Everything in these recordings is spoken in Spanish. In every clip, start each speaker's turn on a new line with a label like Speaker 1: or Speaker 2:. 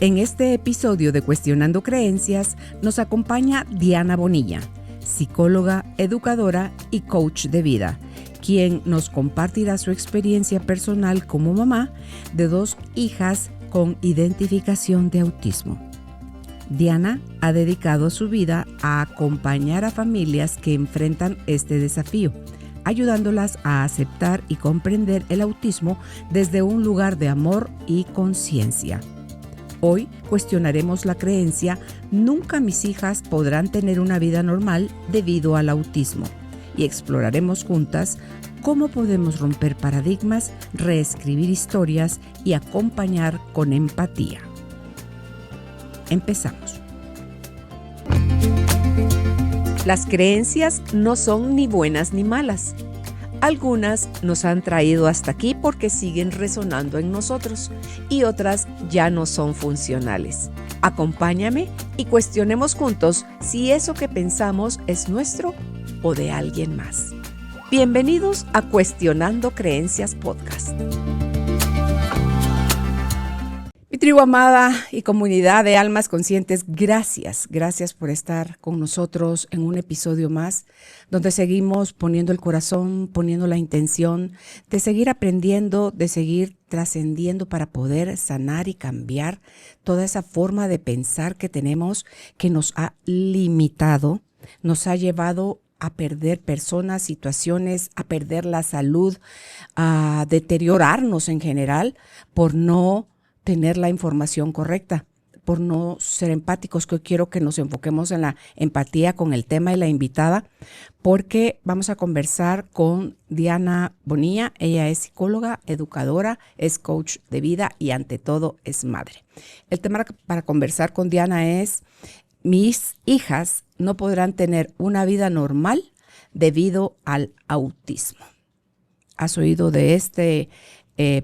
Speaker 1: En este episodio de Cuestionando Creencias nos acompaña Diana Bonilla, psicóloga, educadora y coach de vida, quien nos compartirá su experiencia personal como mamá de 2 hijas con identificación de autismo. Diana ha dedicado su vida a acompañar a familias que enfrentan este desafío, ayudándolas a aceptar y comprender el autismo desde un lugar de amor y conciencia. Hoy cuestionaremos la creencia «Nunca mis hijas podrán tener una vida normal debido al autismo» y exploraremos juntas cómo podemos romper paradigmas, reescribir historias y acompañar con empatía. Empezamos. Las creencias no son ni buenas ni malas. Algunas nos han traído hasta aquí porque siguen resonando en nosotros y otras ya no son funcionales. Acompáñame y cuestionemos juntos si eso que pensamos es nuestro o de alguien más. Bienvenidos a Cuestionando Creencias Podcast. Mi tribu amada y comunidad de almas conscientes, gracias por estar con nosotros en un episodio más, donde seguimos poniendo el corazón, poniendo la intención de seguir aprendiendo, de seguir trascendiendo para poder sanar y cambiar toda esa forma de pensar que tenemos, que nos ha limitado, nos ha llevado a perder personas, situaciones, a perder la salud, a deteriorarnos en general por no tener la información correcta, por no ser empáticos, que hoy quiero que nos enfoquemos en la empatía con el tema y la invitada, porque vamos a conversar con Diana Bonilla. Ella es psicóloga, educadora, es coach de vida y ante todo es madre. El tema para conversar con Diana es: mis hijas no podrán tener una vida normal debido al autismo. ¿Has oído de este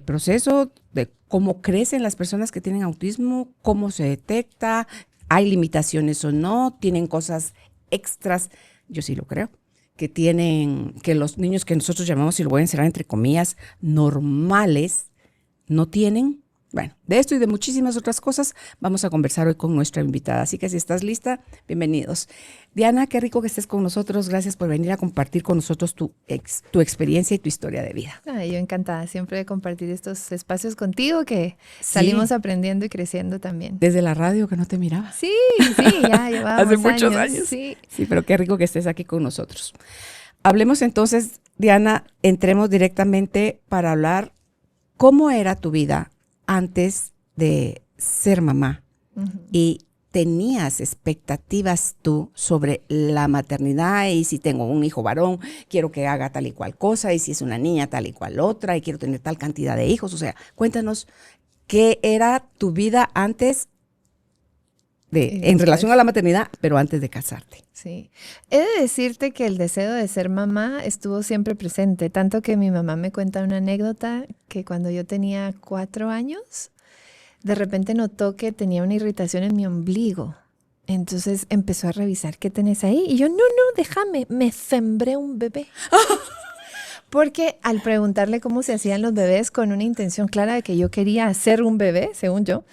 Speaker 1: proceso? De cómo crecen las personas que tienen autismo, cómo se detecta, hay limitaciones o no, tienen cosas extras. Yo sí lo creo, que tienen, que los niños que nosotros llamamos, y lo voy a encerrar entre comillas, normales, no tienen. Bueno, de esto y de muchísimas otras cosas vamos a conversar hoy con nuestra invitada. Así que si estás lista, bienvenidos. Diana, qué rico que estés con nosotros. Gracias por venir a compartir con nosotros tu experiencia y tu historia de vida.
Speaker 2: Ay, yo encantada siempre de compartir estos espacios contigo, que salimos aprendiendo y creciendo también.
Speaker 1: Desde la radio que no te miraba.
Speaker 2: Sí, ya llevábamos
Speaker 1: hace muchos años.
Speaker 2: Sí,
Speaker 1: pero qué rico que estés aquí con nosotros. Hablemos entonces, Diana, entremos directamente para hablar cómo era tu vida antes de ser mamá. Y tenías expectativas tú sobre la maternidad, y si tengo un hijo varón, quiero que haga tal y cual cosa, y si es una niña, tal y cual otra, y quiero tener tal cantidad de hijos. O sea, cuéntanos qué era tu vida antes en relación a la maternidad, pero antes de casarte.
Speaker 2: Sí. He de decirte que el deseo de ser mamá estuvo siempre presente, tanto que mi mamá me cuenta una anécdota que cuando yo tenía 4 años, de repente notó que tenía una irritación en mi ombligo. Entonces empezó a revisar qué tenés ahí. Y yo, no, déjame, me sembré un bebé. Porque al preguntarle cómo se hacían los bebés con una intención clara de que yo quería hacer un bebé, según yo,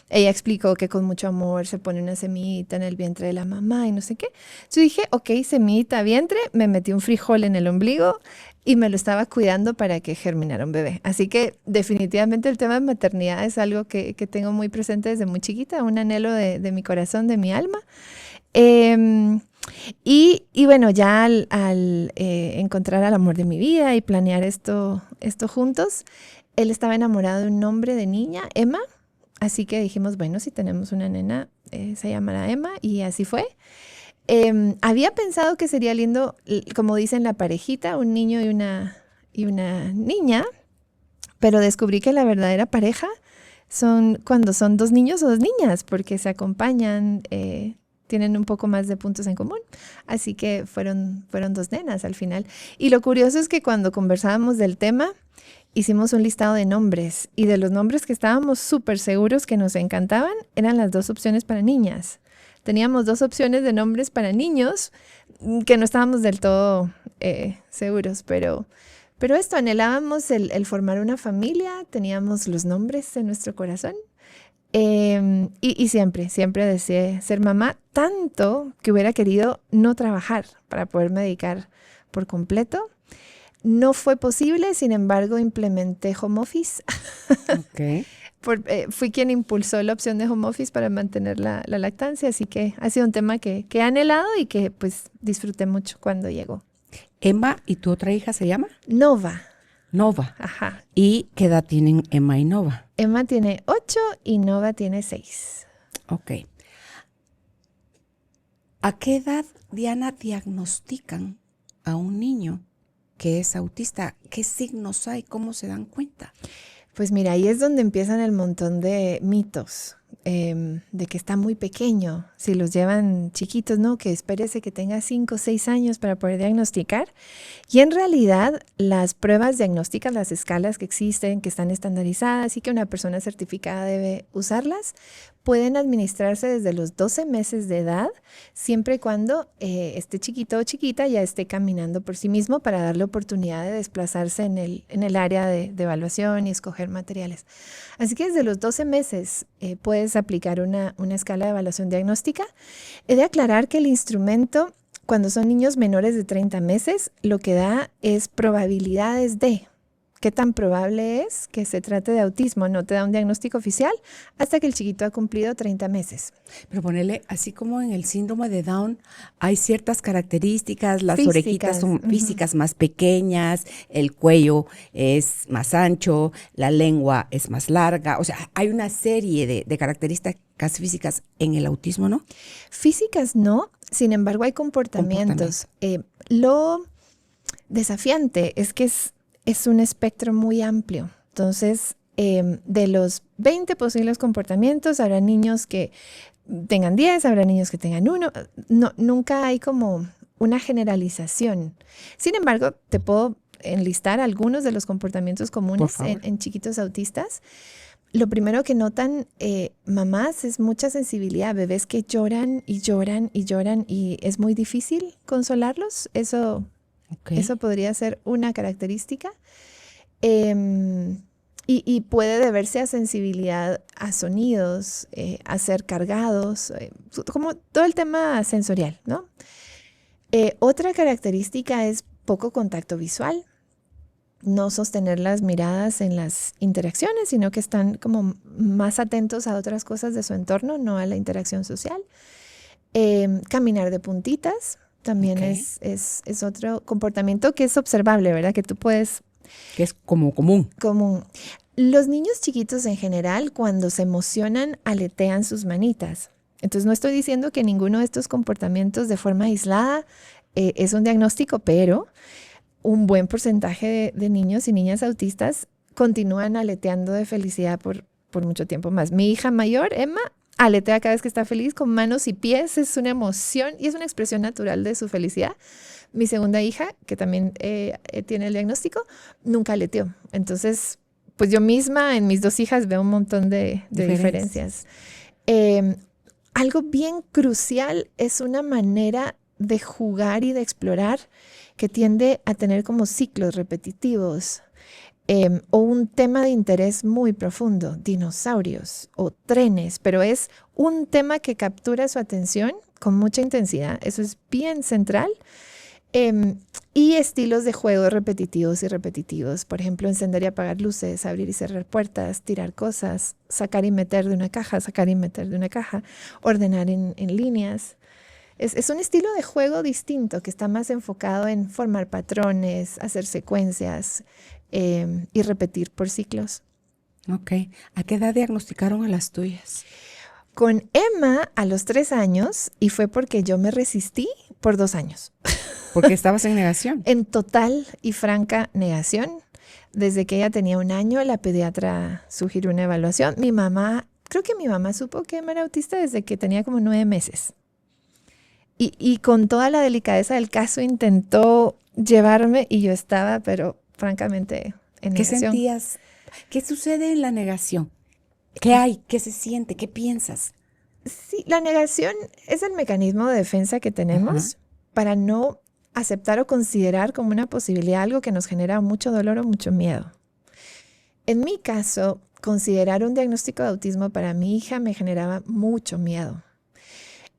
Speaker 2: ella explicó que con mucho amor se pone una semillita en el vientre de la mamá y no sé qué. Yo dije, ok, semillita, vientre, me metí un frijol en el ombligo y me lo estaba cuidando para que germinara un bebé. Así que definitivamente el tema de maternidad es algo que tengo muy presente desde muy chiquita, un anhelo de mi corazón, de mi alma. Y bueno, ya al encontrar al amor de mi vida y planear esto juntos, él estaba enamorado de un nombre de niña, Emma. Así que dijimos, bueno, si tenemos una nena, se llamará Emma, y así fue. Había pensado que sería lindo, como dicen la parejita, un niño y una niña, pero descubrí que la verdadera pareja son cuando son 2 niños o 2 niñas, porque se acompañan, tienen un poco más de puntos en común. Así que fueron 2 nenas al final. Y lo curioso es que cuando conversábamos del tema, hicimos un listado de nombres, y de los nombres que estábamos súper seguros que nos encantaban, eran las 2 opciones para niñas. Teníamos 2 opciones de nombres para niños que no estábamos del todo seguros, pero esto, anhelábamos el formar una familia, teníamos los nombres en nuestro corazón. Y siempre deseé ser mamá, tanto que hubiera querido no trabajar para poderme dedicar por completo. No fue posible, sin embargo, implementé home office.
Speaker 1: Ok.
Speaker 2: Fui quien impulsó la opción de home office para mantener la lactancia, así que ha sido un tema que he anhelado y que pues disfruté mucho cuando llegó.
Speaker 1: Emma, ¿y tu otra hija se llama?
Speaker 2: Nova,
Speaker 1: Nova.
Speaker 2: ajá.
Speaker 1: ¿Y qué edad tienen Emma y Nova?
Speaker 2: Emma tiene 8 y Nova tiene 6.
Speaker 1: Ok. ¿A qué edad, Diana, diagnostican a un niño que es autista? ¿Qué signos hay? ¿Cómo se dan cuenta?
Speaker 2: Pues mira, ahí es donde empiezan el montón de mitos, de que está muy pequeño, si los llevan chiquitos, ¿no? Que espérese que tenga 5 o 6 años para poder diagnosticar. Y en realidad las pruebas diagnósticas, las escalas que existen, que están estandarizadas y que una persona certificada debe usarlas, pueden administrarse desde los 12 meses de edad, siempre y cuando este chiquito o chiquita ya esté caminando por sí mismo para darle oportunidad de desplazarse en el área de evaluación y escoger materiales. Así que desde los 12 meses puedes aplicar una escala de evaluación diagnóstica. He de aclarar que el instrumento, cuando son niños menores de 30 meses, lo que da es probabilidades de qué tan probable es que se trate de autismo. No te da un diagnóstico oficial hasta que el chiquito ha cumplido 30 meses.
Speaker 1: Pero ponerle, así como en el síndrome de Down, hay ciertas características, las
Speaker 2: Físicas,
Speaker 1: orejitas son físicas más pequeñas, el cuello es más ancho, la lengua es más larga, o sea, hay una serie de características físicas en el autismo, ¿no?
Speaker 2: Físicas no, sin embargo hay comportamientos. Lo desafiante es que es un espectro muy amplio. Entonces, de los 20 posibles comportamientos, habrá niños que tengan 10, habrá niños que tengan 1. No, nunca hay como una generalización. Sin embargo, te puedo enlistar algunos de los comportamientos comunes en chiquitos autistas. Lo primero que notan mamás es mucha sensibilidad. Bebés que lloran y lloran y lloran y es muy difícil consolarlos. Eso podría ser una característica. Y puede deberse a sensibilidad a sonidos, a ser cargados, como todo el tema sensorial, ¿no? Otra característica es poco contacto visual. No sostener las miradas en las interacciones, sino que están como más atentos a otras cosas de su entorno, no a la interacción social. Caminar de puntitas también es otro comportamiento que es observable, ¿verdad? Que tú puedes...
Speaker 1: Que es como común.
Speaker 2: Los niños chiquitos en general, cuando se emocionan, aletean sus manitas. Entonces no estoy diciendo que ninguno de estos comportamientos de forma aislada es un diagnóstico, pero un buen porcentaje de niños y niñas autistas continúan aleteando de felicidad por mucho tiempo más. Mi hija mayor, Emma, aletea cada vez que está feliz con manos y pies. Es una emoción y es una expresión natural de su felicidad. Mi segunda hija, que también tiene el diagnóstico, nunca aleteó. Entonces, pues yo misma en mis 2 hijas veo un montón de diferencias. Algo bien crucial es una manera de jugar y de explorar que tiende a tener como ciclos repetitivos o un tema de interés muy profundo, dinosaurios o trenes, pero es un tema que captura su atención con mucha intensidad. Eso es bien central. Y estilos de juego repetitivos y repetitivos. Por ejemplo, encender y apagar luces, abrir y cerrar puertas, tirar cosas, sacar y meter de una caja, sacar y meter de una caja, ordenar en líneas. Es un estilo de juego distinto que está más enfocado en formar patrones, hacer secuencias y repetir por ciclos.
Speaker 1: Ok. ¿A qué edad diagnosticaron a las tuyas?
Speaker 2: Con Emma a los 3 años, y fue porque yo me resistí por 2 años.
Speaker 1: Porque estabas en negación.
Speaker 2: En total y franca negación. Desde que ella tenía 1 año, la pediatra sugirió una evaluación. Creo que mi mamá supo que Emma era autista desde que tenía como 9 meses. Y con toda la delicadeza del caso intentó llevarme y yo estaba, pero francamente, en negación.
Speaker 1: ¿Qué sentías? ¿Qué sucede en la negación? ¿Qué hay? ¿Qué se siente? ¿Qué piensas?
Speaker 2: Sí, la negación es el mecanismo de defensa que tenemos para no aceptar o considerar como una posibilidad algo que nos genera mucho dolor o mucho miedo. En mi caso, considerar un diagnóstico de autismo para mi hija me generaba mucho miedo.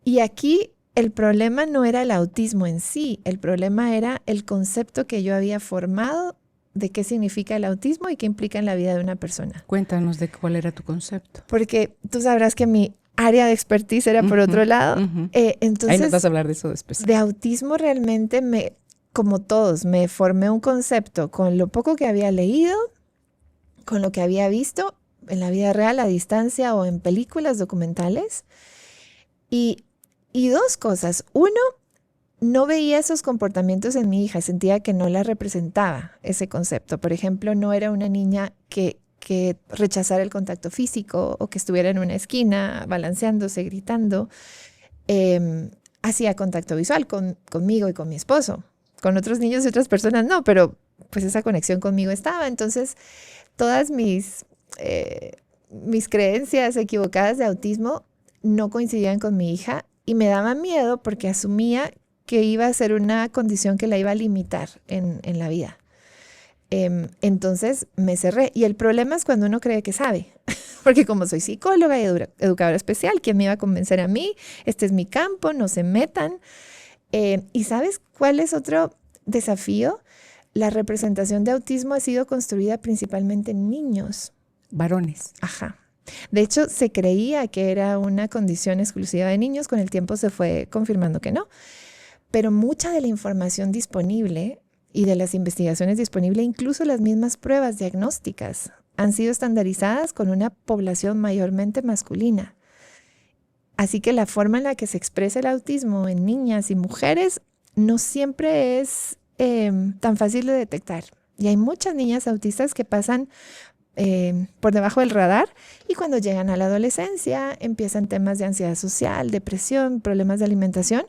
Speaker 2: Y aquí el problema no era el autismo en sí, el problema era el concepto que yo había formado de qué significa el autismo y qué implica en la vida de una persona.
Speaker 1: Cuéntanos de cuál era tu concepto.
Speaker 2: Porque tú sabrás que mi área de expertise era por otro lado. Entonces,
Speaker 1: ahí nos vas a hablar de eso después.
Speaker 2: De autismo realmente como todos, me formé un concepto con lo poco que había leído, con lo que había visto en la vida real, a distancia o en películas documentales. Y dos cosas. Uno, no veía esos comportamientos en mi hija, sentía que no la representaba ese concepto. Por ejemplo, no era una niña que rechazara el contacto físico o que estuviera en una esquina balanceándose, gritando. Hacía contacto visual conmigo y con mi esposo. Con otros niños y otras personas no, pero pues esa conexión conmigo estaba. Entonces, todas mis creencias equivocadas de autismo no coincidían con mi hija y me daba miedo porque asumía que iba a ser una condición que la iba a limitar en la vida. Entonces me cerré. Y el problema es cuando uno cree que sabe. Porque como soy psicóloga y educadora especial, ¿quién me iba a convencer a mí? Este es mi campo, no se metan. ¿Y sabes cuál es otro desafío? La representación de autismo ha sido construida principalmente en niños.
Speaker 1: Varones.
Speaker 2: Ajá. De hecho, se creía que era una condición exclusiva de niños. Con el tiempo se fue confirmando que no. Pero mucha de la información disponible y de las investigaciones disponibles, incluso las mismas pruebas diagnósticas, han sido estandarizadas con una población mayormente masculina. Así que la forma en la que se expresa el autismo en niñas y mujeres no siempre es tan fácil de detectar. Y hay muchas niñas autistas que pasan por debajo del radar y cuando llegan a la adolescencia empiezan temas de ansiedad social, depresión, problemas de alimentación,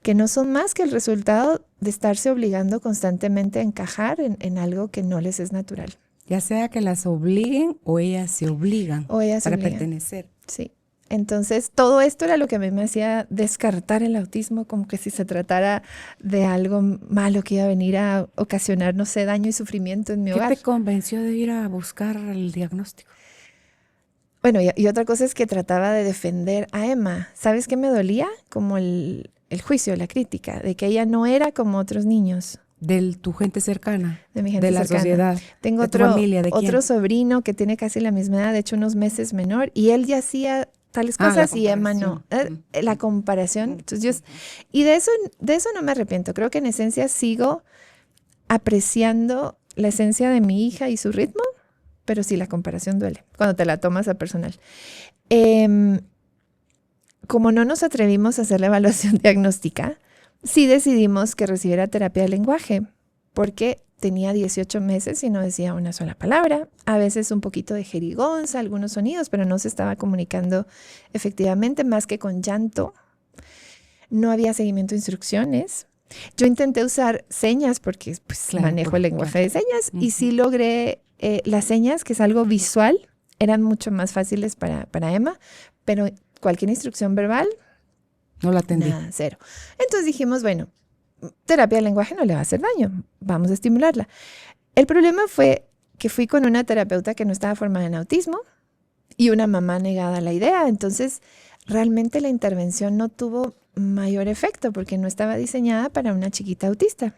Speaker 2: que no son más que el resultado de estarse obligando constantemente a encajar en algo que no les es natural.
Speaker 1: Ya sea que las obliguen o ellas se obligan para pertenecer.
Speaker 2: Sí. Entonces, todo esto era lo que a mí me hacía descartar el autismo, como que si se tratara de algo malo que iba a venir a ocasionar, no sé, daño y sufrimiento en mi hogar.
Speaker 1: ¿Qué te convenció de ir a buscar el diagnóstico?
Speaker 2: Bueno, y otra cosa es que trataba de defender a Emma. ¿Sabes qué me dolía? Como el juicio, la crítica, de que ella no era como otros niños.
Speaker 1: De tu gente cercana,
Speaker 2: de mi gente
Speaker 1: de la
Speaker 2: cercana.
Speaker 1: Sociedad,
Speaker 2: tengo
Speaker 1: de tu familia, ¿de quién?
Speaker 2: Otro sobrino que tiene casi la misma edad, de hecho unos meses menor, y él ya hacía tales cosas y Emma no. La comparación. Entonces y de eso no me arrepiento. Creo que en esencia sigo apreciando la esencia de mi hija y su ritmo, pero sí la comparación duele cuando te la tomas a personal. Como no nos atrevimos a hacer la evaluación diagnóstica, sí decidimos que recibiera terapia de lenguaje, porque tenía 18 meses y no decía una sola palabra, a veces un poquito de jerigonza, algunos sonidos, pero no se estaba comunicando efectivamente más que con llanto. No había seguimiento de instrucciones. Yo intenté usar señas porque pues, manejo el lenguaje de señas y sí logré las señas, que es algo visual, eran mucho más fáciles para Emma, pero cualquier instrucción verbal,
Speaker 1: no la atendí.
Speaker 2: Nada, cero. Entonces dijimos, bueno, terapia de lenguaje no le va a hacer daño, vamos a estimularla. El problema fue que fui con una terapeuta que no estaba formada en autismo y una mamá negada a la idea. Entonces, realmente la intervención no tuvo mayor efecto porque no estaba diseñada para una chiquita autista.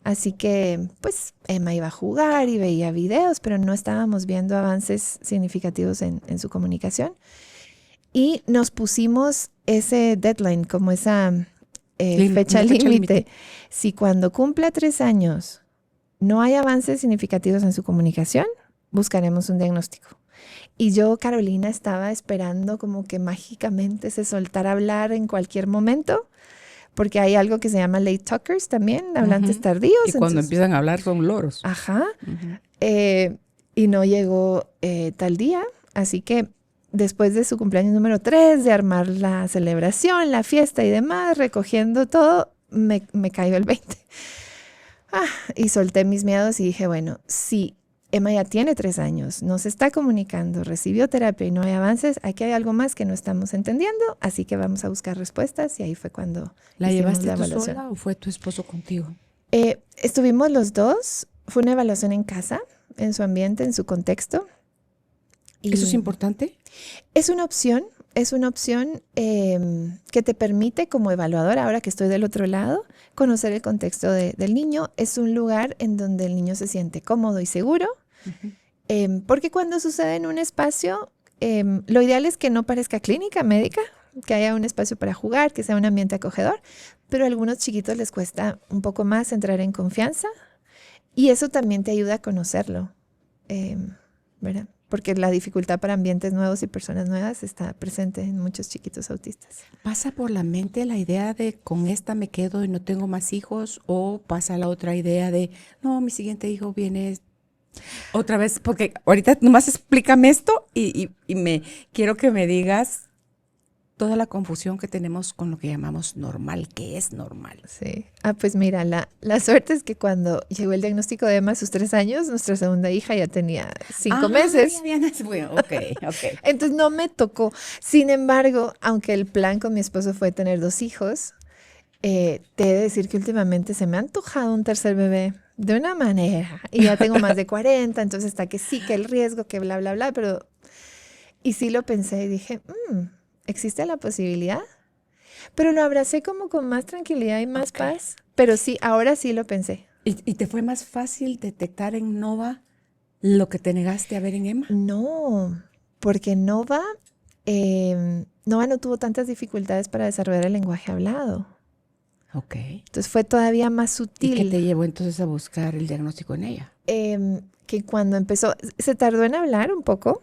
Speaker 2: Así que, pues, Emma iba a jugar y veía videos, pero no estábamos viendo avances significativos en su comunicación. Y nos pusimos ese deadline, como esa fecha límite. Si cuando cumpla 3 años no hay avances significativos en su comunicación, buscaremos un diagnóstico. Y yo, Carolina, estaba esperando como que mágicamente se soltara a hablar en cualquier momento, porque hay algo que se llama late talkers también, hablantes tardíos.
Speaker 1: Y cuando empiezan a hablar son loros.
Speaker 2: Ajá. Y no llegó tal día, así que después de su cumpleaños número 3, de armar la celebración, la fiesta y demás, recogiendo todo, me cayó el 20. Y solté mis miedos y dije, bueno, si Emma ya tiene 3 años, no se está comunicando, recibió terapia y no hay avances, aquí hay algo más que no estamos entendiendo, así que vamos a buscar respuestas y ahí fue cuando
Speaker 1: ¿La llevaste
Speaker 2: la
Speaker 1: tú
Speaker 2: evaluación.
Speaker 1: sola o fue tu esposo contigo?
Speaker 2: Estuvimos los dos, fue una evaluación en casa, en su ambiente, en su contexto. Y
Speaker 1: ¿Eso es importante?
Speaker 2: es una opción que te permite como evaluador, ahora que estoy del otro lado, conocer el contexto del niño. Es un lugar en donde el niño se siente cómodo y seguro, porque cuando sucede en un espacio, lo ideal es que no parezca clínica médica, que haya un espacio para jugar, que sea un ambiente acogedor, pero a algunos chiquitos les cuesta un poco más entrar en confianza y eso también te ayuda a conocerlo, ¿verdad? Porque la dificultad para ambientes nuevos y personas nuevas está presente en muchos chiquitos autistas.
Speaker 1: ¿Pasa por la mente la idea de con esta me quedo y no tengo más hijos? ¿O pasa la otra idea de, no, mi siguiente hijo viene otra vez? Porque ahorita nomás explícame esto y me quiero que me digas toda la confusión que tenemos con lo que llamamos normal, que es normal.
Speaker 2: Sí. Pues mira, la suerte es que cuando llegó el diagnóstico de Emma a sus 3 años, nuestra segunda hija ya tenía 5 meses.
Speaker 1: Bueno, ok.
Speaker 2: Entonces no me tocó. Sin embargo, aunque el plan con mi esposo fue tener 2 hijos, te he de decir que últimamente se me ha antojado un tercer bebé de una manera. Y ya tengo más de 40, entonces está que sí, que el riesgo, que bla, bla, bla. Pero, y sí lo pensé y dije, ¿existe la posibilidad? Pero lo abracé como con más tranquilidad y más paz. Pero sí, ahora sí lo pensé.
Speaker 1: ¿Y te fue más fácil detectar en Nova lo que te negaste a ver en Emma?
Speaker 2: No, porque Nova no tuvo tantas dificultades para desarrollar el lenguaje hablado.
Speaker 1: Ok.
Speaker 2: Entonces fue todavía más sutil.
Speaker 1: ¿Y qué te llevó entonces a buscar el diagnóstico en ella?
Speaker 2: Que cuando empezó, se tardó en hablar un poco.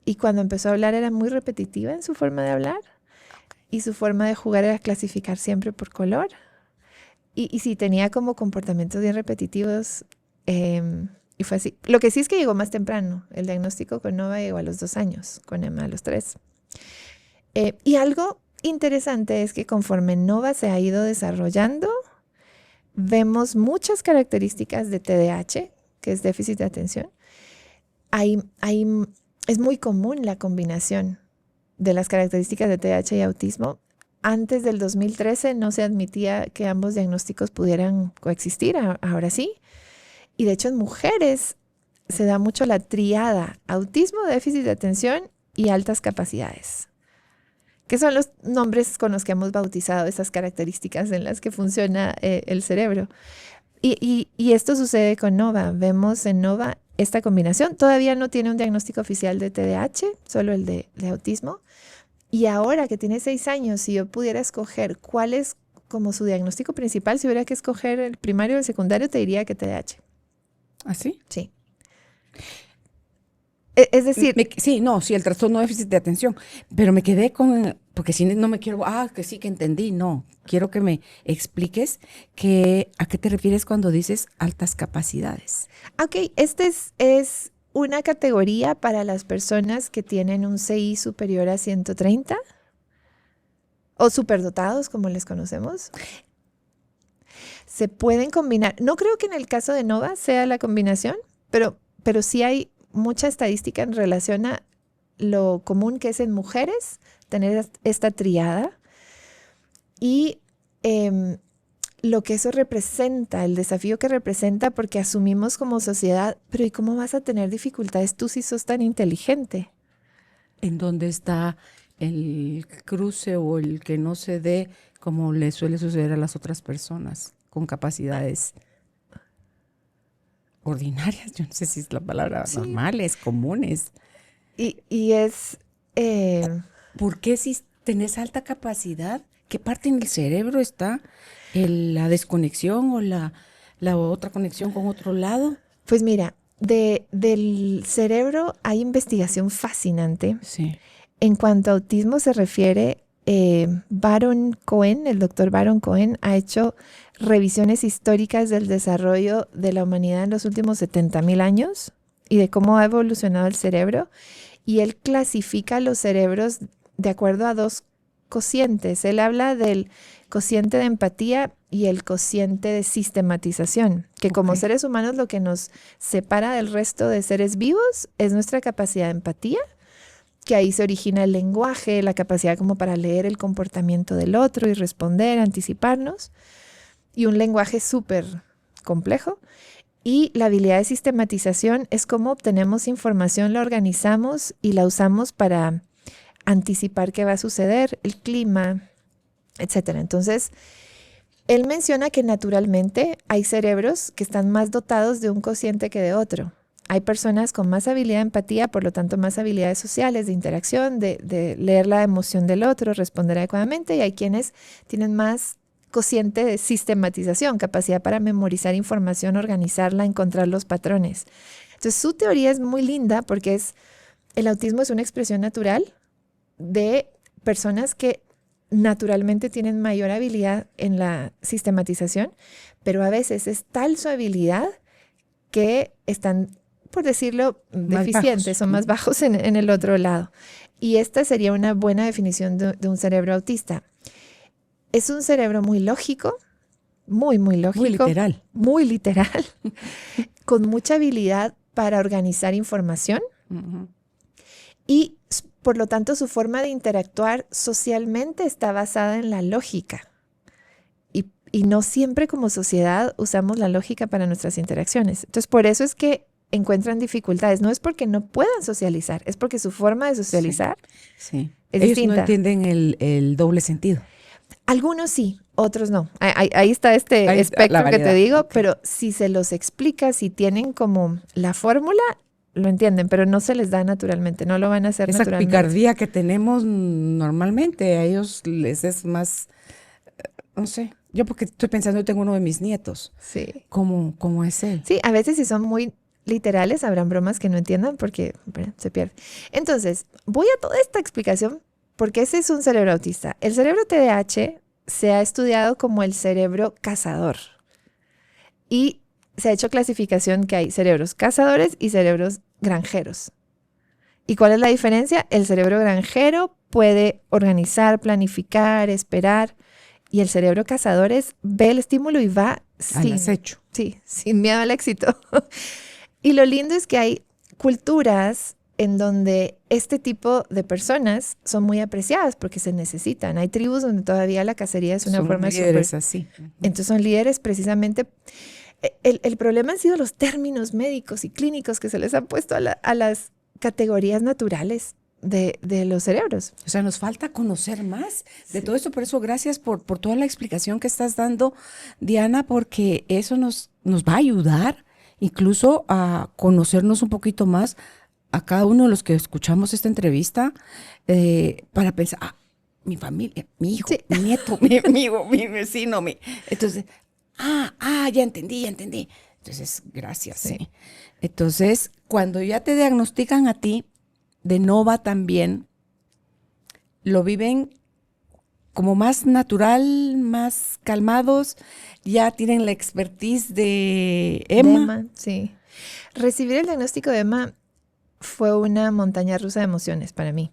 Speaker 2: Y cuando empezó a hablar era muy repetitiva en su forma de hablar. Y su forma de jugar era clasificar siempre por color. Y sí, tenía como comportamientos bien repetitivos. Y fue así. Lo que sí es que llegó más temprano. El diagnóstico con Nova llegó a los 2 años, con Emma a los 3. Y algo interesante es que conforme Nova se ha ido desarrollando, vemos muchas características de TDAH, que es déficit de atención. Es muy común la combinación de las características de TDAH y autismo. Antes del 2013 no se admitía que ambos diagnósticos pudieran coexistir, ahora sí. Y de hecho en mujeres se da mucho la triada autismo, déficit de atención y altas capacidades, que son los nombres con los que hemos bautizado esas características en las que funciona el cerebro. Y esto sucede con Nova. Vemos en Nova esta combinación. Todavía no tiene un diagnóstico oficial de TDAH, solo el de autismo. Y ahora que tiene 6 años, si yo pudiera escoger cuál es como su diagnóstico principal, si hubiera que escoger el primario o el secundario, te diría que TDAH.
Speaker 1: ¿Ah, sí?
Speaker 2: Sí. Es decir...
Speaker 1: Sí, el trastorno de déficit de atención, pero me quedé con, porque si no me quiero, que sí que entendí, no, quiero que me expliques a qué te refieres cuando dices altas capacidades.
Speaker 2: Ok, este es una categoría para las personas que tienen un CI superior a 130 o superdotados, como les conocemos. Se pueden combinar. No creo que en el caso de Nova sea la combinación, pero sí hay mucha estadística en relación a lo común que es en mujeres tener esta triada y lo que eso representa, el desafío que representa, porque asumimos como sociedad, pero ¿y cómo vas a tener dificultades tú si sos tan inteligente?
Speaker 1: ¿En dónde está el cruce o el que no se dé como le suele suceder a las otras personas con capacidades ordinarias? Yo no sé si es la palabra normales, comunes.
Speaker 2: Y es...
Speaker 1: ¿Por qué si tenés alta capacidad? ¿Qué parte en el cerebro está la desconexión o la otra conexión con otro lado?
Speaker 2: Pues mira, del cerebro hay investigación fascinante.
Speaker 1: Sí.
Speaker 2: En cuanto a autismo se refiere, Baron Cohen, el doctor Baron Cohen, ha hecho revisiones históricas del desarrollo de la humanidad en los últimos 70,000 años y de cómo ha evolucionado el cerebro. Y él clasifica los cerebros de acuerdo a 2 cocientes. Él habla del cociente de empatía y el cociente de sistematización, que como seres humanos lo que nos separa del resto de seres vivos es nuestra capacidad de empatía, que ahí se origina el lenguaje, la capacidad como para leer el comportamiento del otro y responder, anticiparnos, y un lenguaje súper complejo. Y la habilidad de sistematización es cómo obtenemos información, la organizamos y la usamos para anticipar qué va a suceder, el clima, etcétera. Entonces, él menciona que naturalmente hay cerebros que están más dotados de un cociente que de otro. Hay personas con más habilidad de empatía, por lo tanto más habilidades sociales, de interacción, de leer la emoción del otro, responder adecuadamente, y hay quienes tienen más cociente de sistematización, capacidad para memorizar información, organizarla, encontrar los patrones. Entonces su teoría es muy linda porque el autismo es una expresión natural de personas que naturalmente tienen mayor habilidad en la sistematización, pero a veces es tal su habilidad que están, por decirlo, deficientes, son más bajos en el otro lado. Y esta sería una buena definición de un cerebro autista. Es un cerebro muy lógico, muy lógico.
Speaker 1: Muy literal.
Speaker 2: Muy literal, con mucha habilidad para organizar información. Uh-huh. Y por lo tanto su forma de interactuar socialmente está basada en la lógica. Y no siempre como sociedad usamos la lógica para nuestras interacciones. Entonces por eso es que encuentran dificultades. No es porque no puedan socializar, es porque su forma de socializar
Speaker 1: sí.
Speaker 2: es
Speaker 1: Ellos
Speaker 2: distinta.
Speaker 1: No entienden el doble sentido.
Speaker 2: Algunos sí, otros no. Ahí está este espectro que te digo, okay. Pero si se los explica, si tienen como la fórmula, lo entienden, pero no se les da naturalmente, no lo van a hacer naturalmente.
Speaker 1: Esa picardía que tenemos normalmente, a ellos les es más, no sé, yo porque estoy pensando, yo tengo uno de mis nietos.
Speaker 2: Sí.
Speaker 1: ¿Cómo es él?
Speaker 2: Sí, a veces si son muy literales, habrán bromas que no entiendan porque se pierde. Entonces, voy a toda esta explicación porque ese es un cerebro autista. El cerebro TDAH se ha estudiado como el cerebro cazador y se ha hecho clasificación que hay cerebros cazadores y cerebros granjeros. ¿Y cuál es la diferencia? El cerebro granjero puede organizar, planificar, esperar, y el cerebro cazador ve el estímulo y va
Speaker 1: al acecho.
Speaker 2: Sí, sin miedo al éxito. Y lo lindo es que hay culturas en donde este tipo de personas son muy apreciadas porque se necesitan. Hay tribus donde todavía la cacería es una forma
Speaker 1: súper... líderes así.
Speaker 2: Entonces son líderes precisamente. El problema han sido los términos médicos y clínicos que se les han puesto a las categorías naturales de los cerebros.
Speaker 1: O sea, nos falta conocer más de todo esto. Por eso, gracias por toda la explicación que estás dando, Diana, porque eso nos va a ayudar incluso a conocernos un poquito más a cada uno de los que escuchamos esta entrevista, para pensar, mi familia, mi hijo, sí. Mi nieto, mi vecino, entonces, ya entendí. Entonces, gracias. Sí. Entonces, cuando ya te diagnostican a ti de Nova también, lo viven como más natural, más calmados, ya tienen la expertise de Emma.
Speaker 2: Sí. Recibir el diagnóstico de Emma fue una montaña rusa de emociones para mí.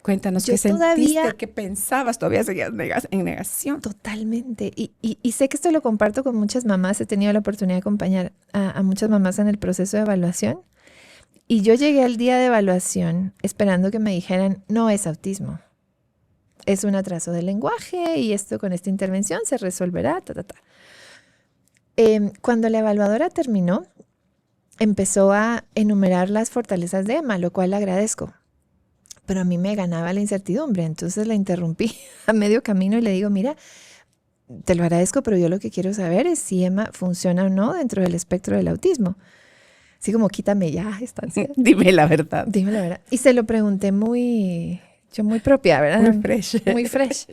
Speaker 1: Cuéntanos, ¿qué sentiste? ¿Qué pensabas? ¿Todavía seguías en negación?
Speaker 2: Totalmente. Y sé que esto lo comparto con muchas mamás. He tenido la oportunidad de acompañar a muchas mamás en el proceso de evaluación. Y yo llegué al día de evaluación esperando que me dijeran, no es autismo. Es un atraso del lenguaje y esto con esta intervención se resolverá. Cuando la evaluadora terminó, empezó a enumerar las fortalezas de Emma, lo cual le agradezco. Pero a mí me ganaba la incertidumbre, entonces la interrumpí a medio camino y le digo, mira, te lo agradezco, pero yo lo que quiero saber es si Emma funciona o no dentro del espectro del autismo. Así como, quítame ya esta ansiedad.
Speaker 1: Dime la verdad.
Speaker 2: Dime la verdad. Y se lo pregunté muy propia, ¿verdad?
Speaker 1: Muy fresh.
Speaker 2: Muy fresh.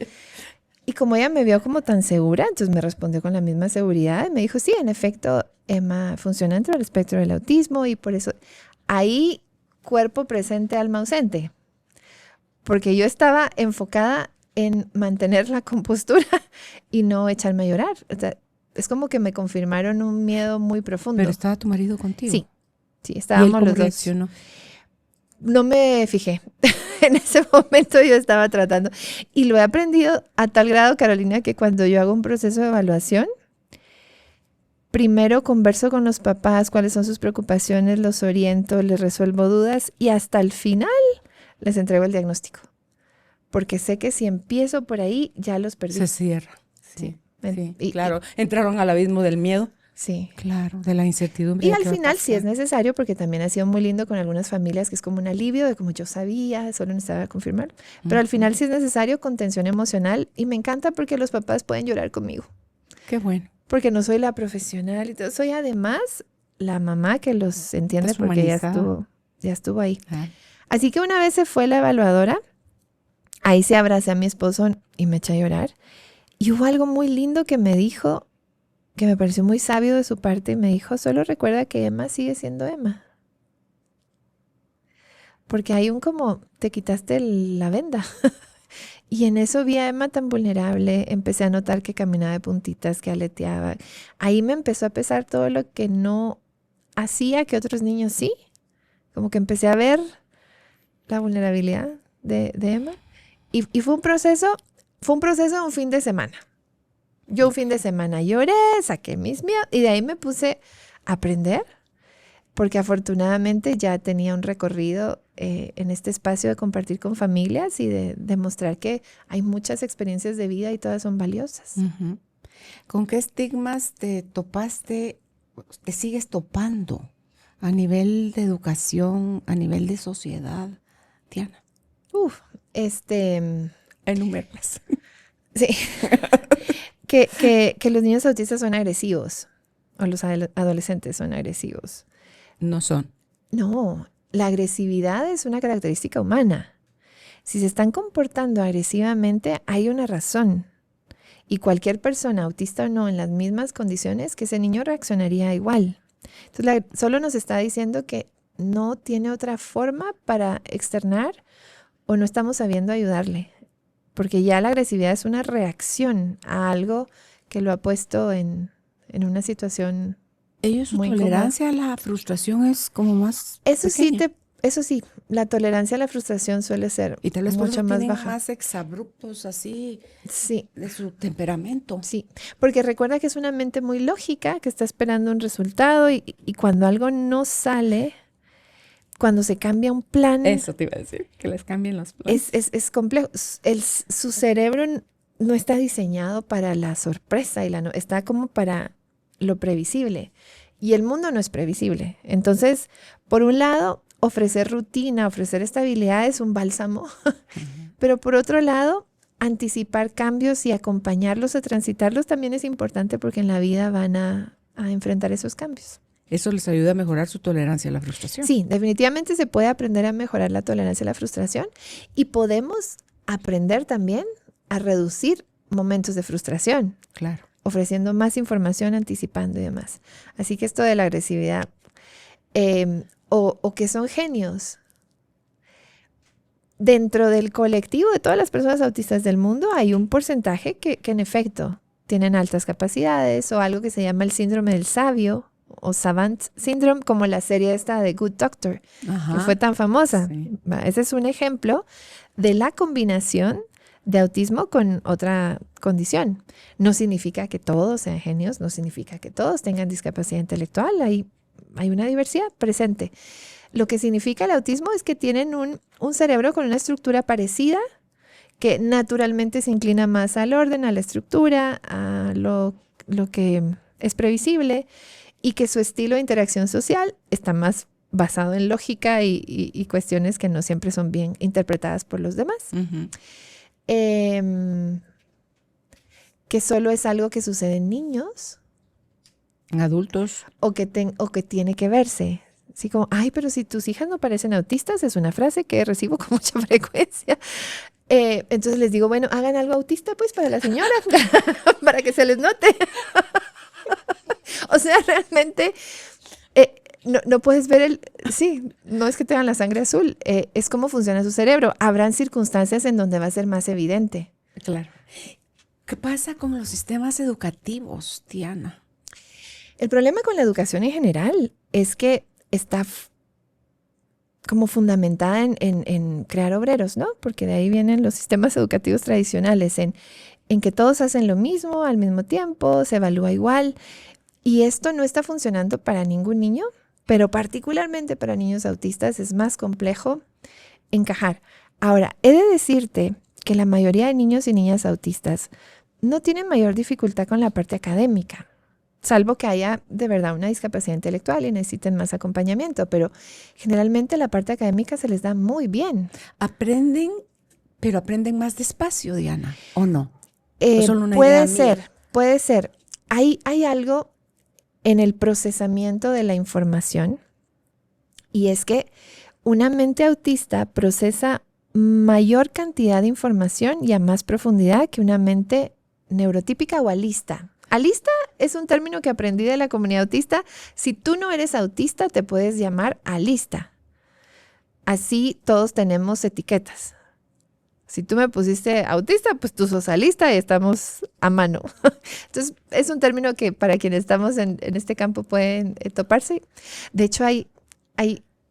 Speaker 2: Y como ella me vio como tan segura, entonces me respondió con la misma seguridad. Y me dijo, sí, en efecto, Emma funciona dentro del espectro del autismo y por eso ahí cuerpo presente, alma ausente. Porque yo estaba enfocada en mantener la compostura y no echarme a llorar. O sea, es como que me confirmaron un miedo muy profundo.
Speaker 1: ¿Pero estaba tu marido contigo?
Speaker 2: Sí, estábamos los dos.
Speaker 1: Reaccionó?
Speaker 2: No me fijé. En ese momento yo estaba tratando. Y lo he aprendido a tal grado, Carolina, que cuando yo hago un proceso de evaluación, primero converso con los papás, cuáles son sus preocupaciones, los oriento, les resuelvo dudas y hasta el final les entrego el diagnóstico. Porque sé que si empiezo por ahí, ya los perdí.
Speaker 1: Se cierra.
Speaker 2: Sí.
Speaker 1: Claro, entraron al abismo del miedo.
Speaker 2: Sí.
Speaker 1: Claro, de la incertidumbre.
Speaker 2: Y
Speaker 1: de
Speaker 2: al
Speaker 1: qué va a
Speaker 2: final sí es
Speaker 1: pasar.
Speaker 2: necesario, porque también ha sido muy lindo con algunas familias, que es como un alivio de como yo sabía, solo necesitaba confirmar. Pero al final sí es necesario contención emocional, y me encanta porque los papás pueden llorar conmigo,
Speaker 1: Qué bueno.
Speaker 2: porque no soy la profesional y todo. Soy además la mamá que los entiende,
Speaker 1: Estás
Speaker 2: porque
Speaker 1: humanizada.
Speaker 2: ya estuvo ahí.
Speaker 1: Ah,
Speaker 2: Así que una vez se fue la evaluadora, ahí sí abracé a mi esposo y me eché a llorar. Y hubo algo muy lindo que me dijo, que me pareció muy sabio de su parte, y me dijo: solo recuerda que Emma sigue siendo Emma. Porque hay un como, te quitaste la venda. Y en eso vi a Emma tan vulnerable, empecé a notar que caminaba de puntitas, que aleteaba. Ahí me empezó a pesar todo lo que no hacía que otros niños sí. Como que empecé a ver la vulnerabilidad de Emma. Y fue un proceso de un fin de semana. Yo un fin de semana lloré, saqué mis miedos y de ahí me puse a aprender, porque afortunadamente ya tenía un recorrido en este espacio de compartir con familias y de demostrar que hay muchas experiencias de vida y todas son valiosas.
Speaker 1: ujú. ¿Con qué estigmas te topaste, te sigues topando a nivel de educación, a nivel de sociedad, Diana?
Speaker 2: Uf, este,
Speaker 1: Enumerarlas.
Speaker 2: sí, que los niños autistas son agresivos, o los adolescentes son agresivos.
Speaker 1: No son.
Speaker 2: No, la agresividad es una característica humana. Si se están comportando agresivamente, hay una razón. Y cualquier persona, autista o no, en las mismas condiciones, que ese niño reaccionaría igual. Entonces, solo nos está diciendo que no tiene otra forma para externar, o no estamos sabiendo ayudarle. Porque ya la agresividad es una reacción a algo que lo ha puesto en una situación
Speaker 1: Ellos, su
Speaker 2: muy incómoda.
Speaker 1: tolerancia a la frustración es como más
Speaker 2: Eso sí,
Speaker 1: pequeña.
Speaker 2: eso sí, la tolerancia a la frustración suele ser
Speaker 1: Y tal vez por
Speaker 2: mucho
Speaker 1: eso
Speaker 2: más
Speaker 1: tienen
Speaker 2: baja.
Speaker 1: más exabruptos así
Speaker 2: Sí,
Speaker 1: de su temperamento.
Speaker 2: sí, porque recuerda que es una mente muy lógica, que está esperando un resultado, y cuando algo no sale, cuando se cambia un plan,
Speaker 1: Eso te iba a decir, que les cambien los planes.
Speaker 2: es complejo. Su cerebro no está diseñado para la sorpresa, está como para lo previsible. Y el mundo no es previsible. Entonces, por un lado, ofrecer rutina, ofrecer estabilidad es un bálsamo, pero por otro lado, anticipar cambios y acompañarlos a transitarlos también es importante, porque en la vida van a enfrentar esos cambios.
Speaker 1: Eso les ayuda a mejorar su tolerancia a la frustración.
Speaker 2: Sí, definitivamente se puede aprender a mejorar la tolerancia a la frustración, y podemos aprender también a reducir momentos de frustración,
Speaker 1: Claro.
Speaker 2: ofreciendo más información, anticipando y demás. Así que esto de la agresividad, o que son genios. Dentro del colectivo de todas las personas autistas del mundo hay un porcentaje que en efecto tienen altas capacidades, o algo que se llama el síndrome del sabio, o Savant Syndrome, como la serie esta de Good Doctor,
Speaker 1: Ajá.
Speaker 2: que fue tan famosa.
Speaker 1: Sí.
Speaker 2: Ese es un ejemplo de la combinación de autismo con otra condición. No significa que todos sean genios, no significa que todos tengan discapacidad intelectual, hay una diversidad presente. Lo que significa el autismo es que tienen un cerebro con una estructura parecida, que naturalmente se inclina más al orden, a la estructura, a lo que es previsible, y que su estilo de interacción social está más basado en lógica y cuestiones que no siempre son bien interpretadas por los demás.
Speaker 1: Ujú.
Speaker 2: Que solo es algo que sucede en niños,
Speaker 1: En adultos.
Speaker 2: o que tiene que verse. Así como, ay, pero si tus hijas no parecen autistas, es una frase que recibo con mucha frecuencia. Entonces les digo, bueno, hagan algo autista pues para la señora, para que se les note. O sea, realmente no puedes ver sí, no es que tengan la sangre azul, es cómo funciona su cerebro. Habrán circunstancias en donde va a ser más evidente.
Speaker 1: Claro. ¿Qué pasa con los sistemas educativos, Diana?
Speaker 2: El problema con la educación en general es que está como fundamentada en crear obreros, ¿no? Porque de ahí vienen los sistemas educativos tradicionales, en que todos hacen lo mismo al mismo tiempo, se evalúa igual. Y esto no está funcionando para ningún niño, pero particularmente para niños autistas es más complejo encajar. Ahora, he de decirte que la mayoría de niños y niñas autistas no tienen mayor dificultad con la parte académica. salvo que haya de verdad una discapacidad intelectual y necesiten más acompañamiento, pero generalmente la parte académica se les da muy bien.
Speaker 1: Aprenden, pero aprenden más despacio, Diana, ¿o no? ¿O solo una idea mía?
Speaker 2: Puede ser. Hay algo en el procesamiento de la información y es que una mente autista procesa mayor cantidad de información y a más profundidad que una mente neurotípica o alista. Alista es un término que aprendí de la comunidad autista. Si tú no eres autista, te puedes llamar alista. Así todos tenemos etiquetas. Si tú me pusiste autista, pues tú sos alista y estamos a mano. Entonces, es un término que para quienes estamos en este campo pueden toparse. De hecho, hay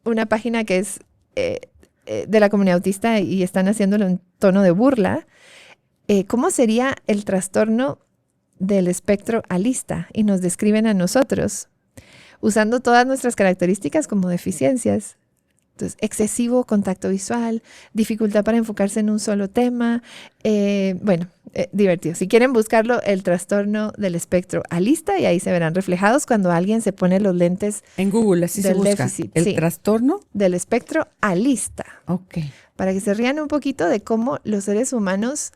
Speaker 2: una página que es de la comunidad autista y están haciéndolo en tono de burla. ¿Cómo sería el trastorno del espectro alista? Y nos describen a nosotros usando todas nuestras características como deficiencias. Entonces, excesivo contacto visual, dificultad para enfocarse en un solo tema. Divertido. Si quieren buscarlo, el trastorno del espectro alista, y ahí se verán reflejados cuando alguien se pone los lentes
Speaker 1: en Google, así se busca.
Speaker 2: Déficit,
Speaker 1: ¿El trastorno?
Speaker 2: Del espectro alista.
Speaker 1: Ok.
Speaker 2: Para que se rían un poquito de cómo los seres humanos,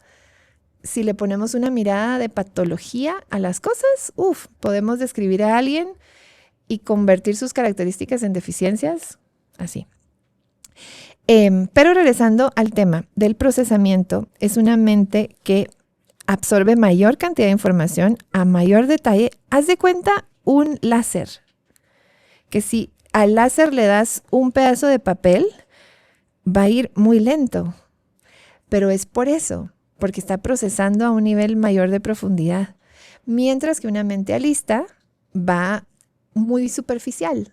Speaker 2: si le ponemos una mirada de patología a las cosas, podemos describir a alguien y convertir sus características en deficiencias así. Pero regresando al tema del procesamiento, es una mente que absorbe mayor cantidad de información a mayor detalle. Haz de cuenta un láser, que si al láser le das un pedazo de papel, va a ir muy lento, pero es por eso, porque está procesando a un nivel mayor de profundidad, mientras que una mente alista va muy superficial.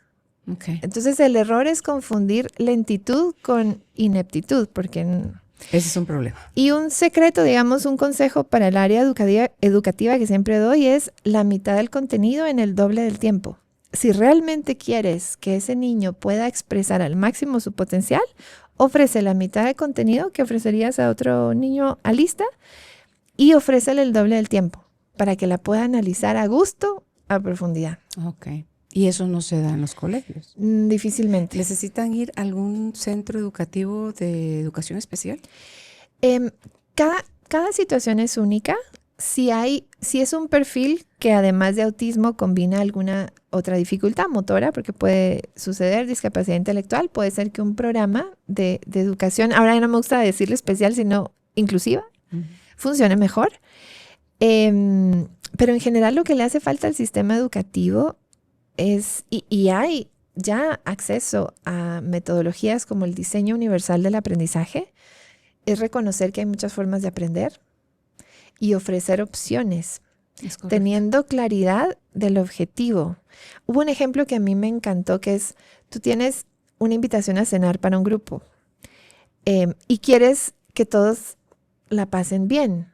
Speaker 1: Okay.
Speaker 2: Entonces el error es confundir lentitud con ineptitud, porque
Speaker 1: ese es un problema.
Speaker 2: Y un secreto, digamos, un consejo para el área educativa que siempre doy es la mitad del contenido en el doble del tiempo. Si realmente quieres que ese niño pueda expresar al máximo su potencial, ofrece la mitad del contenido que ofrecerías a otro niño alista y ofrécele el doble del tiempo para que la pueda analizar a gusto, a profundidad.
Speaker 1: Ok. ¿Y eso no se da en los colegios?
Speaker 2: Difícilmente.
Speaker 1: ¿Necesitan ir a algún centro educativo de educación especial?
Speaker 2: Cada situación es única. Si es un perfil que además de autismo combina alguna otra dificultad motora, porque puede suceder discapacidad intelectual, puede ser que un programa de educación, ahora ya no me gusta decirle especial, sino inclusiva, funcione mejor. Pero en general lo que le hace falta al sistema educativo es, y hay ya acceso a metodologías como el diseño universal del aprendizaje, es reconocer que hay muchas formas de aprender y ofrecer opciones, teniendo claridad del objetivo. Hubo un ejemplo que a mí me encantó, que es, tú tienes una invitación a cenar para un grupo y quieres que todos la pasen bien,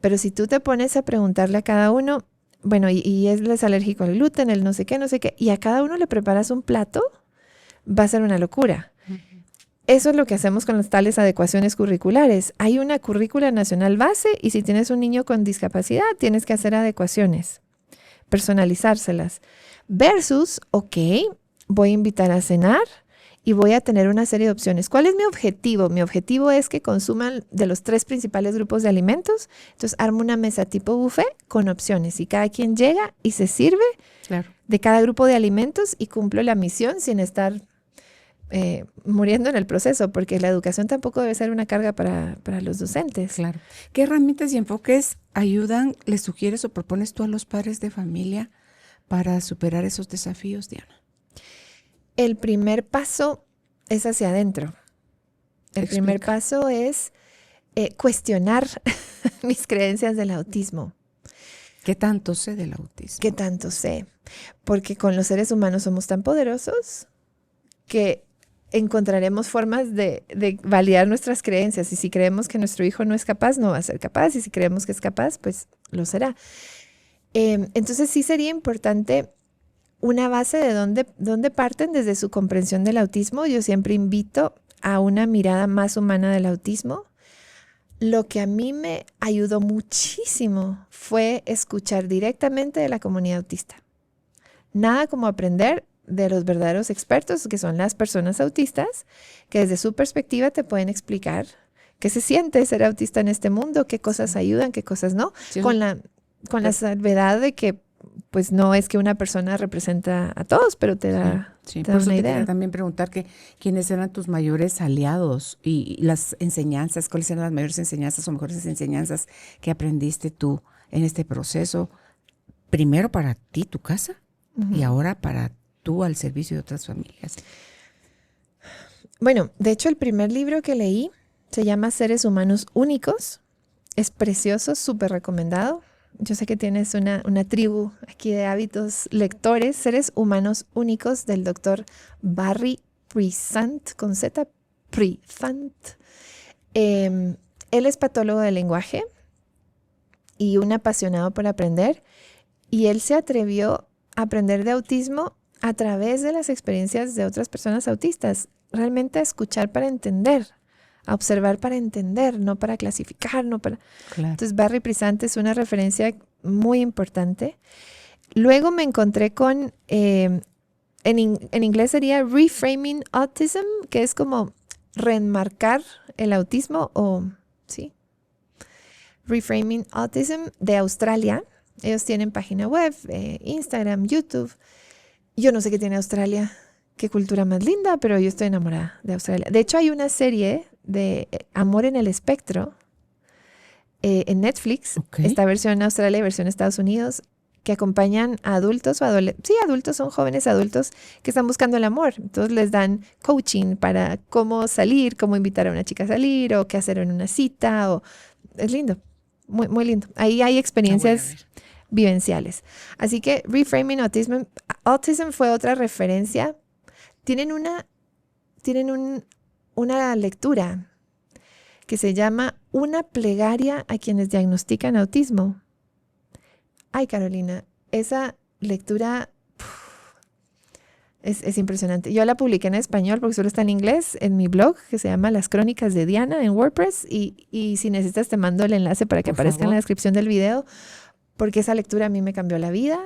Speaker 2: pero si tú te pones a preguntarle a cada uno, bueno, y él es alérgico al gluten, el no sé qué, y a cada uno le preparas un plato, va a ser una locura. Eso es lo que hacemos con las tales adecuaciones curriculares. Hay una currícula nacional base y si tienes un niño con discapacidad, tienes que hacer adecuaciones, personalizárselas. Versus, ok, voy a invitar a cenar y voy a tener una serie de opciones. ¿Cuál es mi objetivo? Mi objetivo es que consuman de los 3 principales grupos de alimentos. Entonces, armo una mesa tipo buffet con opciones y cada quien llega y se sirve de cada grupo de alimentos y cumplo la misión sin estar muriendo en el proceso, porque la educación tampoco debe ser una carga para los docentes.
Speaker 1: Claro. ¿Qué herramientas y enfoques ayudan, les sugieres o propones tú a los padres de familia para superar esos desafíos, Diana? El
Speaker 2: primer paso es hacia adentro. El primer paso es cuestionar mis creencias del autismo.
Speaker 1: ¿Qué tanto sé del autismo?
Speaker 2: ¿Qué tanto sé? Porque con los seres humanos somos tan poderosos que encontraremos formas de validar nuestras creencias. Y si creemos que nuestro hijo no es capaz, no va a ser capaz. Y si creemos que es capaz, pues lo será. Entonces sí sería importante una base de dónde parten desde su comprensión del autismo. Yo siempre invito a una mirada más humana del autismo. lo que a mí me ayudó muchísimo fue escuchar directamente de la comunidad autista. Nada como aprender de los verdaderos expertos, que son las personas autistas, que desde su perspectiva te pueden explicar qué se siente ser autista en este mundo, qué cosas ayudan, qué cosas no,
Speaker 1: Sí,
Speaker 2: con la salvedad de que pues no es que una persona representa a todos, pero te da,
Speaker 1: sí.
Speaker 2: te
Speaker 1: Por
Speaker 2: da
Speaker 1: eso
Speaker 2: una
Speaker 1: te
Speaker 2: idea.
Speaker 1: quería también preguntar que quiénes eran tus mayores aliados y las enseñanzas, cuáles eran las mayores enseñanzas o mejores enseñanzas que aprendiste tú en este proceso, primero para ti, tu casa, y ahora para tú al servicio de otras familias.
Speaker 2: Bueno, de hecho el primer libro que leí se llama Seres Humanos Únicos. Es precioso, súper recomendado. Yo sé que tienes una tribu aquí de hábitos lectores. Seres Humanos Únicos del doctor Barry Prissant, con Z, Prissant. Él es patólogo del lenguaje y un apasionado por aprender. Y él se atrevió a aprender de autismo a través de las experiencias de otras personas autistas. Realmente a escuchar para entender, a observar para entender, no para clasificar, no para...
Speaker 1: Claro.
Speaker 2: Entonces Barry Prissant es una referencia muy importante. Luego me encontré con, en inglés sería Reframing Autism, que es como reenmarcar el autismo o, sí, Reframing Autism de Australia. Ellos tienen página web, Instagram, YouTube. Yo no sé qué tiene Australia, qué cultura más linda, pero yo estoy enamorada de Australia. De hecho, hay una serie de Amor en el Espectro en Netflix,
Speaker 1: Okay.
Speaker 2: esta versión en Australia y versión en Estados Unidos, que acompañan a adultos o adolescentes. Sí, adultos, son jóvenes adultos que están buscando el amor. Entonces les dan coaching para cómo salir, cómo invitar a una chica a salir o qué hacer en una cita. Es lindo, muy, muy lindo. Ahí hay experiencias vivenciales. Así que Reframing Autism, Autism fue otra referencia. Tienen una lectura que se llama Una plegaria a quienes diagnostican autismo. Ay, Carolina, esa lectura es impresionante. Yo la publiqué en español porque solo está en inglés en mi blog que se llama Las Crónicas de Diana en WordPress y si necesitas te mando el enlace para que aparezca en la descripción del video porque esa lectura a mí me cambió la vida.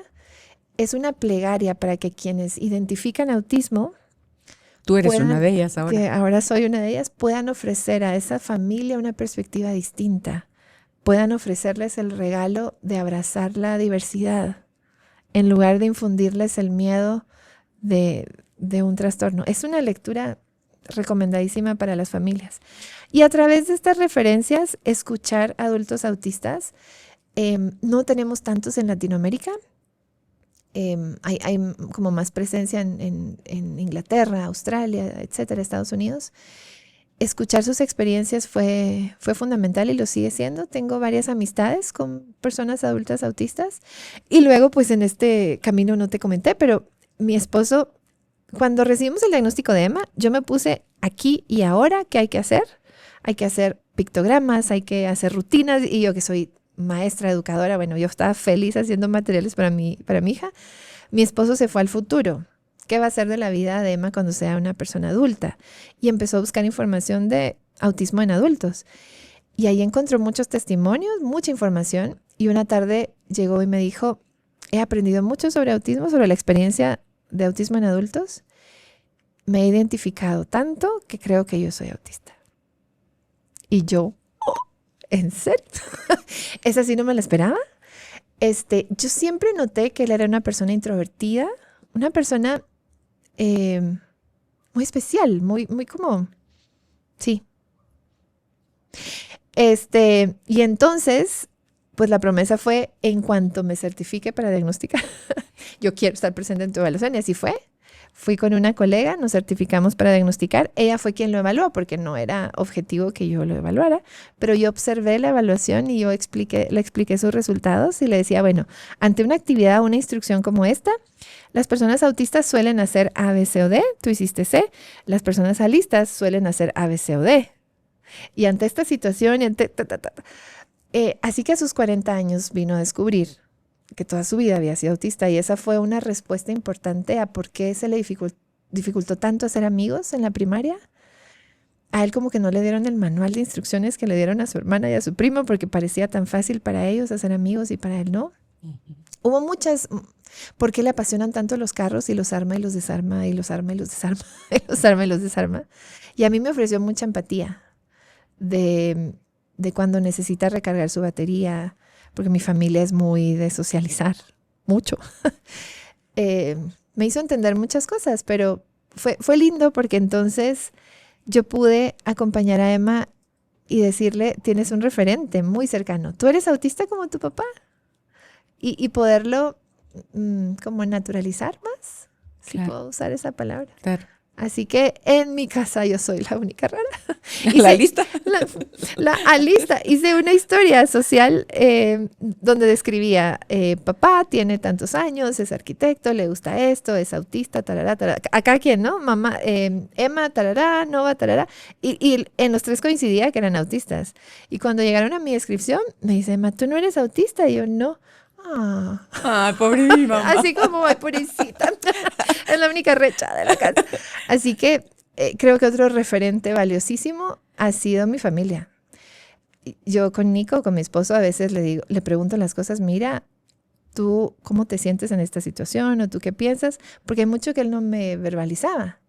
Speaker 2: Es una plegaria para que quienes identifican autismo,
Speaker 1: tú eres una de ellas ahora.
Speaker 2: Que ahora soy una de ellas, puedan ofrecer a esa familia una perspectiva distinta, puedan ofrecerles el regalo de abrazar la diversidad en lugar de infundirles el miedo de un trastorno. Es una lectura recomendadísima para las familias. Y a través de estas referencias, escuchar adultos autistas. No tenemos tantos en Latinoamérica. Hay como más presencia en Inglaterra, Australia, etcétera, Estados Unidos. Escuchar sus experiencias fue fundamental y lo sigue siendo. Tengo varias amistades con personas adultas autistas. Y luego, pues en este camino no te comenté, pero mi esposo, cuando recibimos el diagnóstico de Emma, yo me puse aquí y ahora, ¿qué hay que hacer? Hay que hacer pictogramas, hay que hacer rutinas. Y yo que soy maestra, educadora, bueno, yo estaba feliz haciendo materiales para mi hija. Mi esposo se fue al futuro. ¿Qué va a hacer de la vida de Emma cuando sea una persona adulta? Y empezó a buscar información de autismo en adultos. Y ahí encontró muchos testimonios, mucha información. Y una tarde llegó y me dijo, he aprendido mucho sobre autismo, sobre la experiencia de autismo en adultos. Me he identificado tanto que creo que yo soy autista. Y yo, ¿en serio? Esa sí no me la esperaba. Yo siempre noté que él era una persona introvertida, una persona muy especial, muy como, sí. Y entonces, pues la promesa fue, en cuanto me certifique para diagnosticar, yo quiero estar presente en tu evaluación, y así fue. Fui con una colega, nos certificamos para diagnosticar. Ella fue quien lo evaluó porque no era objetivo que yo lo evaluara, pero yo observé la evaluación y yo le expliqué sus resultados y le decía, bueno, ante una actividad o una instrucción como esta, las personas autistas suelen hacer A, B, C o D, tú hiciste C. Las personas alistas suelen hacer A, B, C o D. Y ante esta situación, así que a sus 40 años vino a descubrir que toda su vida había sido autista y esa fue una respuesta importante a por qué se le dificultó tanto hacer amigos en la primaria. a él como que no le dieron el manual de instrucciones que le dieron a su hermana y a su primo porque parecía tan fácil para ellos hacer amigos y para él no. Hubo muchas, ¿por qué le apasionan tanto los carros y los arma y los desarma y los arma y los desarma y los arma y los desarma? Y a mí me ofreció mucha empatía de cuando necesita recargar su batería, porque mi familia es muy de socializar, mucho. Me hizo entender muchas cosas, pero fue lindo porque entonces yo pude acompañar a Emma y decirle, tienes un referente muy cercano. ¿Tú eres autista como tu papá? Y poderlo como naturalizar más, si puedo usar esa palabra.
Speaker 1: Claro.
Speaker 2: Así que en mi casa yo soy la única rara.
Speaker 1: Lista.
Speaker 2: Lista. Hice una historia social donde describía, papá tiene tantos años, es arquitecto, le gusta esto, es autista, tarará, tarará. Acá quién, ¿no? Mamá, Emma, tarará, Nova, tarará. Y en los tres coincidía que eran autistas. Y cuando llegaron a mi descripción, me dice, Emma, ¿tú no eres autista? Y yo, no.
Speaker 1: Ay, pobre mi mamá.
Speaker 2: Así como, ay, pobrecita. Es la única recha de la casa. Así que creo que otro referente valiosísimo ha sido mi familia. Yo con Nico, con mi esposo, a veces le pregunto las cosas, mira, ¿tú cómo te sientes en esta situación? ¿O tú qué piensas? Porque hay mucho que él no me verbalizaba.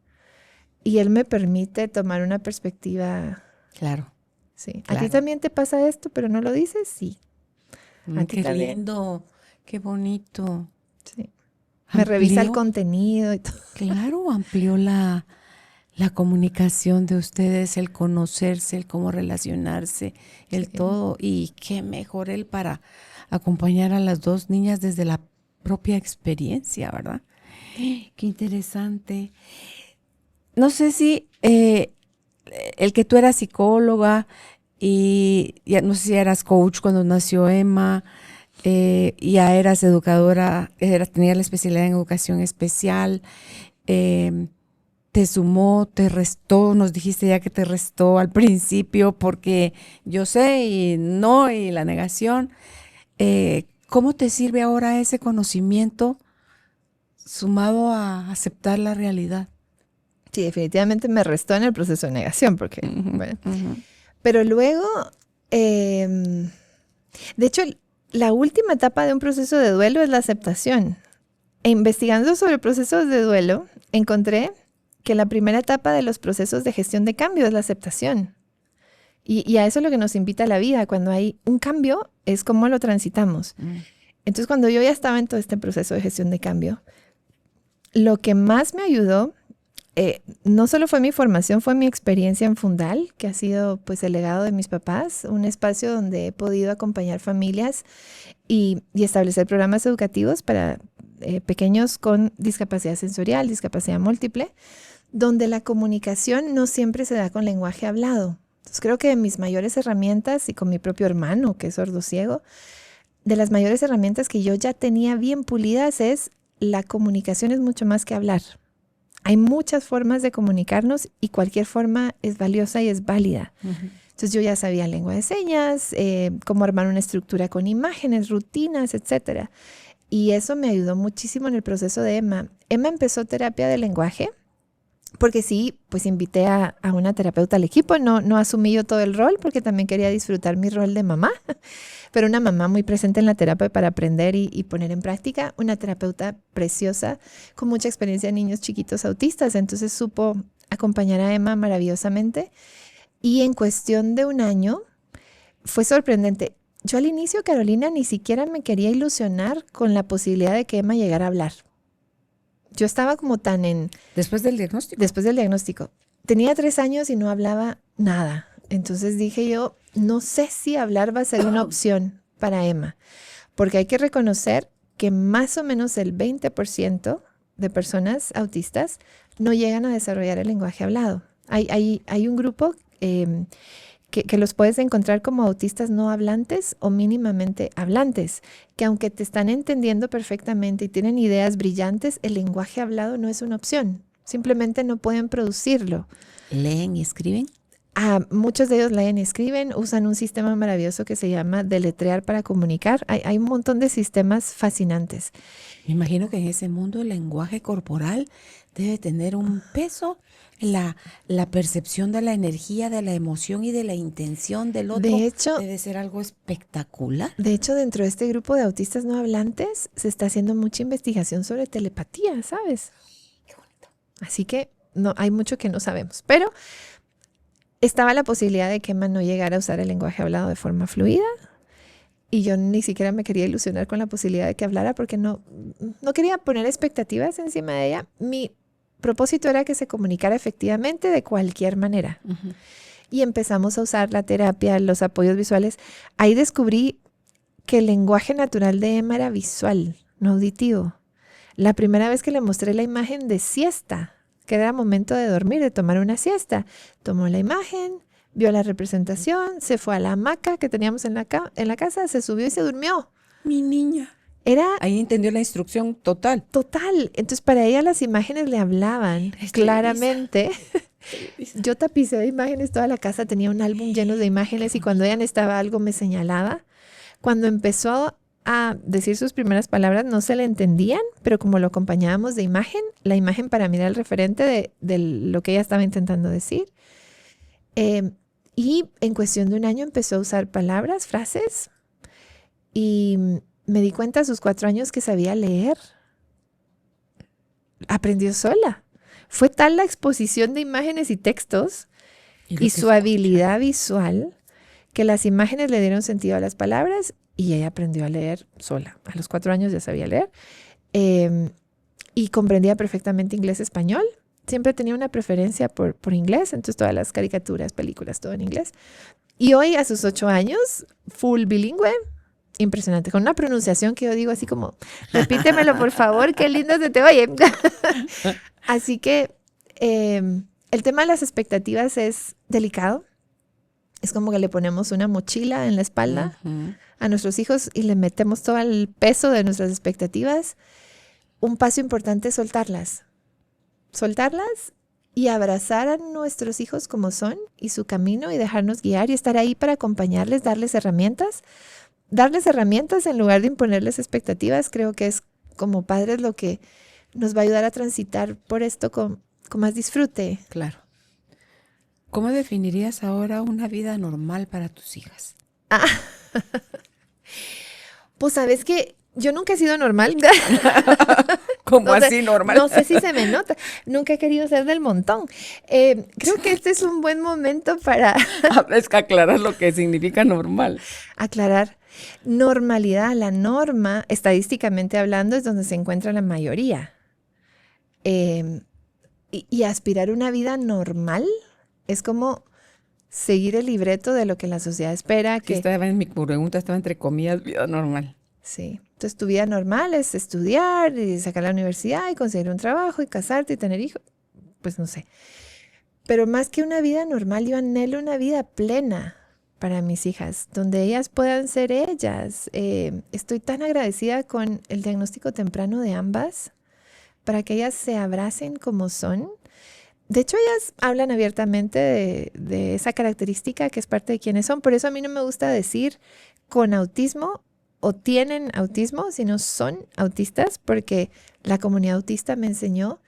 Speaker 2: Y él me permite tomar una perspectiva.
Speaker 1: Claro.
Speaker 2: Sí.
Speaker 1: Claro.
Speaker 2: ¿A ti también te pasa esto, pero no lo dices? Sí.
Speaker 1: Qué lindo, qué bonito.
Speaker 2: Sí. Me revisa el contenido y todo.
Speaker 1: Claro, amplió la comunicación de ustedes, el conocerse, el cómo relacionarse, el todo. Y qué mejor él para acompañar a las dos niñas desde la propia experiencia, ¿verdad? Qué interesante. No sé si el que tú eras psicóloga y ya no sé si eras coach cuando nació Emma, ya eras educadora, tenías la especialidad en educación especial, te sumó, te restó, nos dijiste ya que te restó al principio porque yo sé y no y la negación. ¿Cómo te sirve ahora ese conocimiento sumado a aceptar la realidad?
Speaker 2: Sí, definitivamente me restó en el proceso de negación porque, bueno. Pero luego, de hecho, la última etapa de un proceso de duelo es la aceptación. E investigando sobre procesos de duelo, encontré que la primera etapa de los procesos de gestión de cambio es la aceptación. Y a eso es lo que nos invita la vida. Cuando hay un cambio, es cómo lo transitamos. Entonces, cuando yo ya estaba en todo este proceso de gestión de cambio, lo que más me ayudó, no solo fue mi formación, fue mi experiencia en Fundal, que ha sido pues el legado de mis papás, un espacio donde he podido acompañar familias y establecer programas educativos para pequeños con discapacidad sensorial, discapacidad múltiple, donde la comunicación no siempre se da con lenguaje hablado. Entonces creo que de mis mayores herramientas, y con mi propio hermano, que es sordociego, de las mayores herramientas que yo ya tenía bien pulidas es la comunicación es mucho más que hablar. Hay muchas formas de comunicarnos y cualquier forma es valiosa y es válida. Entonces yo ya sabía lengua de señas, cómo armar una estructura con imágenes, rutinas, etcétera. Y eso me ayudó muchísimo en el proceso de Emma. Emma empezó terapia de lenguaje porque sí, pues invité a una terapeuta al equipo. No asumí yo todo el rol porque también quería disfrutar mi rol de mamá, pero una mamá muy presente en la terapia para aprender y poner en práctica. Una terapeuta preciosa con mucha experiencia en niños chiquitos autistas. Entonces supo acompañar a Emma maravillosamente. Y en cuestión de un año fue sorprendente. Yo al inicio, Carolina, ni siquiera me quería ilusionar con la posibilidad de que Emma llegara a hablar. Yo estaba como tan en...
Speaker 1: ¿Después del diagnóstico?
Speaker 2: Después del diagnóstico. Tenía 3 años y no hablaba nada. Entonces dije yo, no sé si hablar va a ser una opción para Emma. Porque hay que reconocer que más o menos el 20% de personas autistas no llegan a desarrollar el lenguaje hablado. Hay un grupo que los puedes encontrar como autistas no hablantes o mínimamente hablantes, que aunque te están entendiendo perfectamente y tienen ideas brillantes, el lenguaje hablado no es una opción. Simplemente no pueden producirlo.
Speaker 1: ¿Leen y escriben?
Speaker 2: Muchos de ellos leen y escriben, usan un sistema maravilloso que se llama deletrear para comunicar. Hay un montón de sistemas fascinantes.
Speaker 1: Me imagino que en ese mundo el lenguaje corporal debe tener un peso, la percepción de la energía, de la emoción y de la intención del otro.
Speaker 2: De hecho,
Speaker 1: debe ser algo espectacular.
Speaker 2: De hecho, dentro de este grupo de autistas no hablantes se está haciendo mucha investigación sobre telepatía, ¿sabes?
Speaker 1: Qué bonito.
Speaker 2: Así que no, hay mucho que no sabemos, pero estaba la posibilidad de que Emma no llegara a usar el lenguaje hablado de forma fluida. Y yo ni siquiera me quería ilusionar con la posibilidad de que hablara porque no quería poner expectativas encima de ella. Mi propósito era que se comunicara efectivamente de cualquier manera.
Speaker 1: Uh-huh.
Speaker 2: Y empezamos a usar la terapia, los apoyos visuales. Ahí descubrí que el lenguaje natural de Emma era visual, no auditivo. La primera vez que le mostré la imagen de siesta, que era momento de dormir, de tomar una siesta, tomó la imagen, vio la representación, se fue a la hamaca que teníamos en la casa, se subió y se durmió.
Speaker 1: Mi niña.
Speaker 2: Ahí
Speaker 1: entendió la instrucción total.
Speaker 2: Total. Entonces, para ella las imágenes le hablaban claramente. Yo tapicé de imágenes toda la casa, tenía un álbum lleno de imágenes y cuando ella necesitaba algo me señalaba. Cuando empezó a decir sus primeras palabras no se le entendían, pero como lo acompañábamos de imagen, la imagen para mí era el referente de lo que ella estaba intentando decir. Y en cuestión de un año empezó a usar palabras, frases, y me di cuenta a sus 4 años que sabía leer. Aprendió sola. Fue tal la exposición de imágenes y textos y su habilidad visual que las imágenes le dieron sentido a las palabras y ella aprendió a leer sola. A los 4 años ya sabía leer y comprendía perfectamente inglés-español. Siempre tenía una preferencia por inglés, entonces todas las caricaturas, películas, todo en inglés. Y hoy, a sus 8 años, full bilingüe, impresionante, con una pronunciación que yo digo así como, repítemelo por favor, qué lindo se te oye. Así que el tema de las expectativas es delicado. Es como que le ponemos una mochila en la espalda a nuestros hijos y le metemos todo el peso de nuestras expectativas. Un paso importante es soltarlas y abrazar a nuestros hijos como son y su camino y dejarnos guiar y estar ahí para acompañarles, darles herramientas en lugar de imponerles expectativas. Creo que es como padres lo que nos va a ayudar a transitar por esto con más disfrute.
Speaker 1: Claro. ¿Cómo definirías ahora una vida normal para tus hijas?
Speaker 2: Pues sabes que yo nunca he sido normal.
Speaker 1: ¿Cómo así normal?
Speaker 2: No sé si se me nota. Nunca he querido ser del montón. Creo que este es un buen momento para...
Speaker 1: Es que aclarar lo que significa normal.
Speaker 2: Aclarar. Normalidad, la norma, estadísticamente hablando, es donde se encuentra la mayoría. Y aspirar a una vida normal es como seguir el libreto de lo que la sociedad espera.
Speaker 1: Que estaba en mi pregunta, estaba entre comillas, vida normal.
Speaker 2: Sí. Entonces, tu vida normal es estudiar y sacar la universidad y conseguir un trabajo y casarte y tener hijos. Pues no sé. Pero más que una vida normal, yo anhelo una vida plena para mis hijas, donde ellas puedan ser ellas. Estoy tan agradecida con el diagnóstico temprano de ambas para que ellas se abracen como son. De hecho, ellas hablan abiertamente de esa característica que es parte de quienes son. Por eso a mí no me gusta decir con autismo o tienen autismo, sino son autistas, porque la comunidad autista me enseñó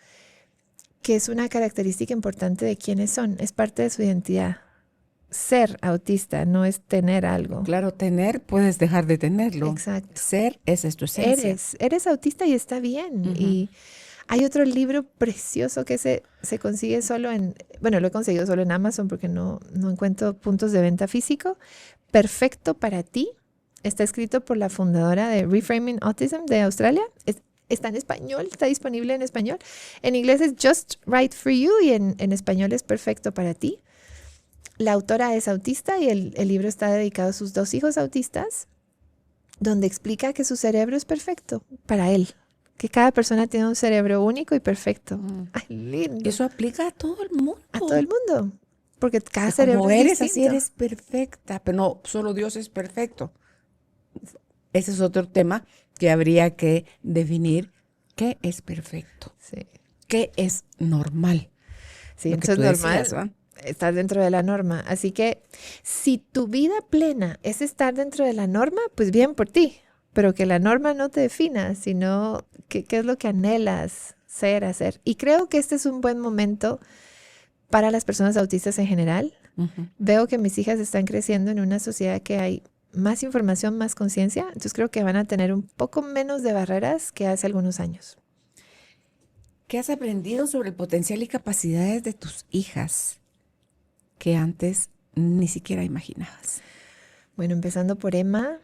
Speaker 2: que es una característica importante de quienes son, es parte de su identidad. Ser autista no es tener algo.
Speaker 1: Claro, tener puedes dejar de tenerlo.
Speaker 2: Exacto.
Speaker 1: Ser, esa es tu esencia.
Speaker 2: Eres autista y está bien. Uh-huh. Y hay otro libro precioso que se consigue solo lo he conseguido solo en Amazon porque no encuentro puntos de venta físico. Perfecto para ti. Está escrito por la fundadora de Reframing Autism de Australia. Está en español, está disponible en español. En inglés es Just Right for You y en español es Perfecto para ti. La autora es autista y el libro está dedicado a sus 2 hijos autistas, donde explica que su cerebro es perfecto para él, que cada persona tiene un cerebro único y perfecto. Ay, lindo.
Speaker 1: Eso aplica a todo el mundo.
Speaker 2: A todo el mundo, porque cada cerebro
Speaker 1: como
Speaker 2: es
Speaker 1: eres,
Speaker 2: distinto.
Speaker 1: así eres perfecta, pero no, solo Dios es perfecto. Ese es otro tema que habría que definir. ¿Qué es perfecto?
Speaker 2: Sí.
Speaker 1: ¿Qué es normal?
Speaker 2: Sí,
Speaker 1: Lo
Speaker 2: entonces
Speaker 1: que tú
Speaker 2: normal.
Speaker 1: decías, ¿va?
Speaker 2: estás dentro de la norma. Así que si tu vida plena es estar dentro de la norma, pues bien por ti, pero que la norma no te defina, sino qué es lo que anhelas ser, hacer. Y creo que este es un buen momento para las personas autistas en general. Veo que mis hijas están creciendo en una sociedad que hay más información, más conciencia, entonces creo que van a tener un poco menos de barreras que hace algunos años.
Speaker 1: ¿Qué has aprendido sobre el potencial y capacidades de tus hijas que antes ni siquiera imaginabas?
Speaker 2: Bueno, empezando por Emma,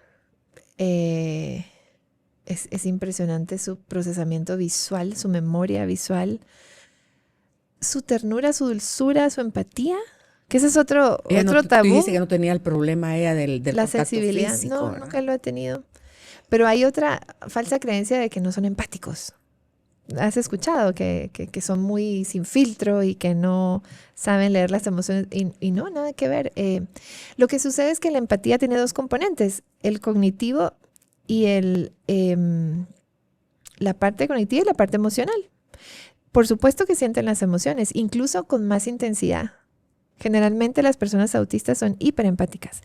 Speaker 2: es impresionante su procesamiento visual, su memoria visual, su ternura, su dulzura, su empatía, que ese es otro tabú.
Speaker 1: Tú dices que no tenía el problema ella del
Speaker 2: la
Speaker 1: contacto
Speaker 2: sensibilidad.
Speaker 1: físico,
Speaker 2: No,
Speaker 1: ¿verdad?
Speaker 2: nunca lo ha tenido. Pero hay otra falsa creencia de que no son empáticos. ¿Has escuchado que son muy sin filtro y que no saben leer las emociones? Y no, nada que ver. Lo que sucede es que la empatía tiene dos componentes, el cognitivo y la parte cognitiva y la parte emocional. Por supuesto que sienten las emociones, incluso con más intensidad. Generalmente las personas autistas son hiperempáticas.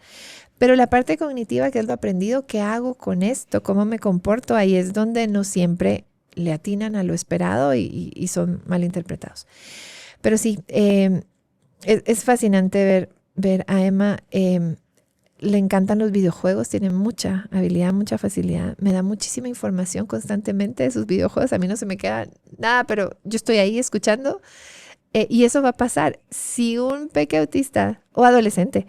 Speaker 2: Pero la parte cognitiva, que es lo aprendido, ¿qué hago con esto? ¿Cómo me comporto? Ahí es donde no siempre le atinan a lo esperado y son malinterpretados. Pero sí, es fascinante ver a Emma. Le encantan los videojuegos, tiene mucha habilidad, mucha facilidad. Me da muchísima información constantemente de sus videojuegos. A mí no se me queda nada, pero yo estoy ahí escuchando. Y eso va a pasar. Si un peque autista o adolescente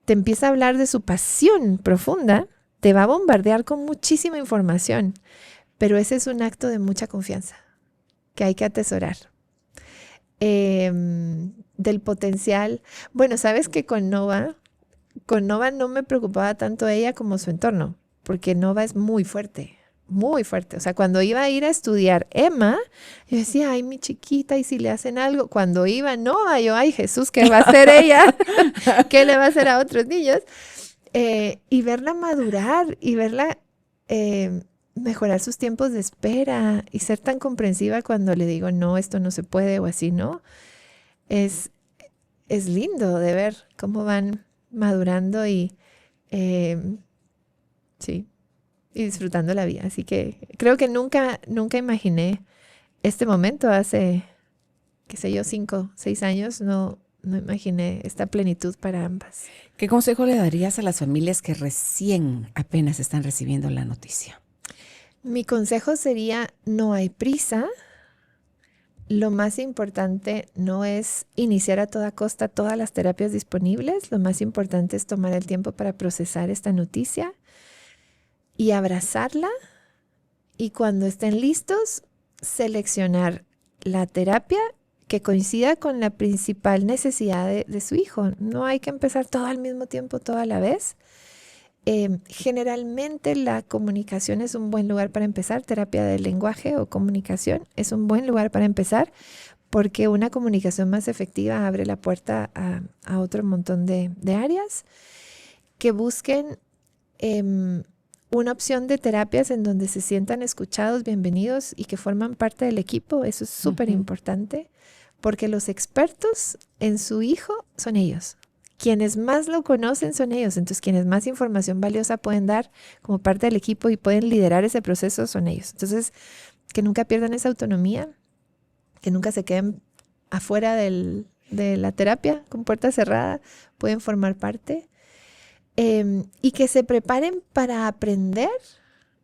Speaker 2: te empieza a hablar de su pasión profunda, te va a bombardear con muchísima información. Pero ese es un acto de mucha confianza que hay que atesorar. Del potencial. Bueno, sabes que con Nova no me preocupaba tanto ella como su entorno, porque Nova es muy fuerte, muy fuerte. O sea, cuando iba a ir a estudiar Emma, yo decía, ay, mi chiquita, ¿y si le hacen algo? Cuando iba Nova, yo, ay, Jesús, ¿qué va a hacer ella? ¿Qué le va a hacer a otros niños? Y verla madurar y verla mejorar sus tiempos de espera y ser tan comprensiva cuando le digo, no, esto no se puede o así, ¿no? Es lindo de ver cómo van madurando y sí, y disfrutando la vida. Así que creo que nunca imaginé este momento hace, qué sé yo, 5, 6 años, no imaginé esta plenitud para ambas.
Speaker 1: ¿Qué consejo le darías a las familias que recién apenas están recibiendo la noticia?
Speaker 2: Mi consejo sería, no hay prisa. Lo más importante no es iniciar a toda costa todas las terapias disponibles. Lo más importante es tomar el tiempo para procesar esta noticia y abrazarla. Y cuando estén listos, seleccionar la terapia que coincida con la principal necesidad de su hijo. No hay que empezar todo al mismo tiempo, todo a la vez. Generalmente la comunicación es un buen lugar para empezar, terapia del lenguaje o comunicación es un buen lugar para empezar porque una comunicación más efectiva abre la puerta a otro montón de áreas. Que busquen una opción de terapias en donde se sientan escuchados, bienvenidos y que forman parte del equipo. Eso es súper importante porque los expertos en su hijo son ellos. Quienes más lo conocen son ellos, entonces quienes más información valiosa pueden dar como parte del equipo y pueden liderar ese proceso son ellos. Entonces, que nunca pierdan esa autonomía, que nunca se queden afuera de la terapia con puerta cerrada, pueden formar parte y que se preparen para aprender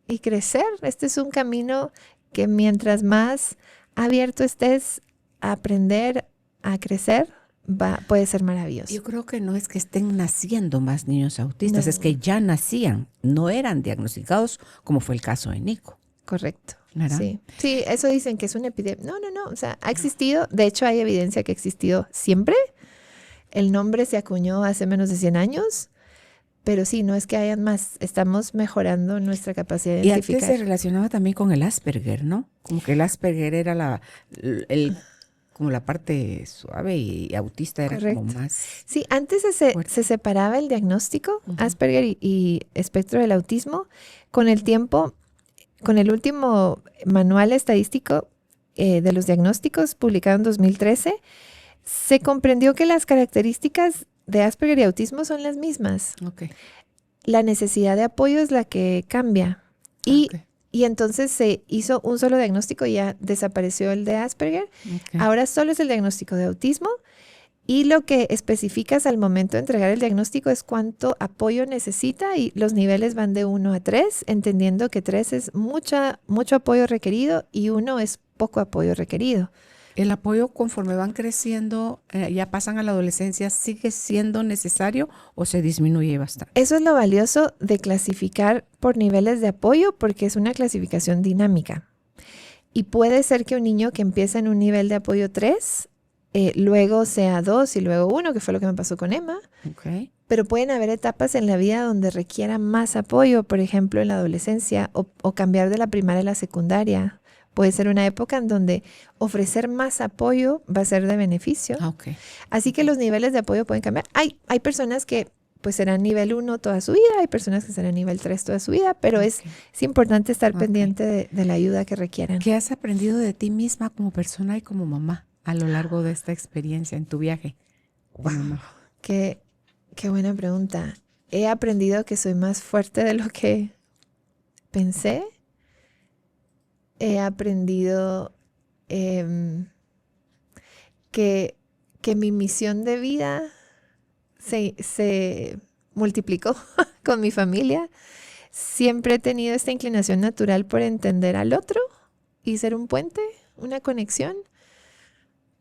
Speaker 2: y crecer. Este es un camino que mientras más abierto estés a aprender, a crecer, puede ser maravilloso.
Speaker 1: Yo creo que no es que estén naciendo más niños autistas,
Speaker 2: No.
Speaker 1: es que ya nacían, no eran diagnosticados, como fue el caso de Nico.
Speaker 2: Correcto.
Speaker 1: ¿Verdad?
Speaker 2: Sí, eso dicen que es una epidemia. No, o sea, ha existido, de hecho hay evidencia que ha existido siempre. El nombre se acuñó hace menos de 100 años, pero sí, no es que hayan más, estamos mejorando nuestra capacidad de identificar.
Speaker 1: Y antes se relacionaba también con el Asperger, ¿no? Como que el Asperger era como la parte suave y autista era
Speaker 2: Correcto.
Speaker 1: como más.
Speaker 2: Sí, antes se separaba el diagnóstico, Asperger y espectro del autismo. Con el tiempo, con el último manual estadístico de los diagnósticos publicado en 2013, Se comprendió que las características de Asperger y autismo son las mismas.
Speaker 1: Okay.
Speaker 2: La necesidad de apoyo es la que cambia. Y entonces se hizo un solo diagnóstico y ya desapareció el de Asperger.
Speaker 1: Okay.
Speaker 2: Ahora solo es el diagnóstico de autismo. Y lo que especificas al momento de entregar el diagnóstico es cuánto apoyo necesita y los niveles van de 1 a 3, entendiendo que 3 es mucho apoyo requerido y 1 es poco apoyo requerido.
Speaker 1: ¿El apoyo conforme van creciendo, ya pasan a la adolescencia, sigue siendo necesario o se disminuye bastante?
Speaker 2: Eso es lo valioso de clasificar por niveles de apoyo porque es una clasificación dinámica. Y puede ser que un niño que empieza en un nivel de apoyo 3, luego sea 2 y luego 1, que fue lo que me pasó con Emma.
Speaker 1: Okay.
Speaker 2: Pero pueden haber etapas en la vida donde requiera más apoyo, por ejemplo, en la adolescencia o cambiar de la primaria a la secundaria. Puede ser una época en donde ofrecer más apoyo va a ser de beneficio.
Speaker 1: Okay.
Speaker 2: Así que los niveles de apoyo pueden cambiar. Hay personas que pues serán nivel 1 toda su vida, hay personas que serán nivel 3 toda su vida, pero es importante estar pendiente de la ayuda que requieran.
Speaker 1: ¿Qué has aprendido de ti misma como persona y como mamá a lo largo de esta experiencia en tu viaje?
Speaker 2: Wow, qué buena pregunta. He aprendido que soy más fuerte de lo que pensé. He aprendido que mi misión de vida se multiplicó con mi familia. Siempre he tenido esta inclinación natural por entender al otro y ser un puente, una conexión.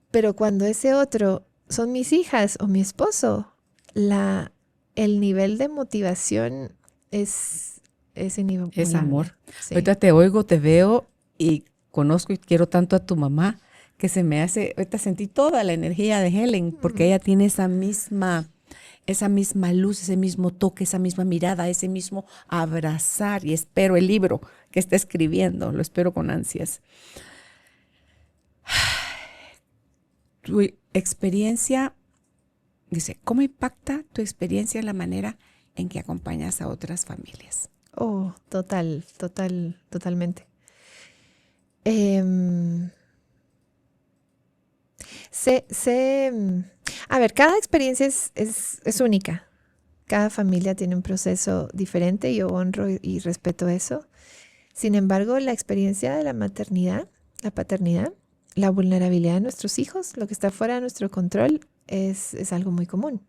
Speaker 2: Pero cuando ese otro son mis hijas o mi esposo, el nivel de motivación es ese nivel.
Speaker 1: Es amor.
Speaker 2: Sí.
Speaker 1: Ahorita te oigo, te veo y conozco y quiero tanto a tu mamá que se me hace, ahorita sentí toda la energía de Helen porque ella tiene esa misma luz, ese mismo toque, esa misma mirada, ese mismo abrazar, y espero el libro que está escribiendo, lo espero con ansias. Tu experiencia, dice, ¿cómo impacta tu experiencia en la manera en que acompañas a otras familias?
Speaker 2: Oh, totalmente. A ver, cada experiencia es única. Cada familia tiene un proceso diferente. Yo honro y respeto eso. Sin embargo, la experiencia de la maternidad, la paternidad, la vulnerabilidad de nuestros hijos, lo que está fuera de nuestro control, es algo muy común.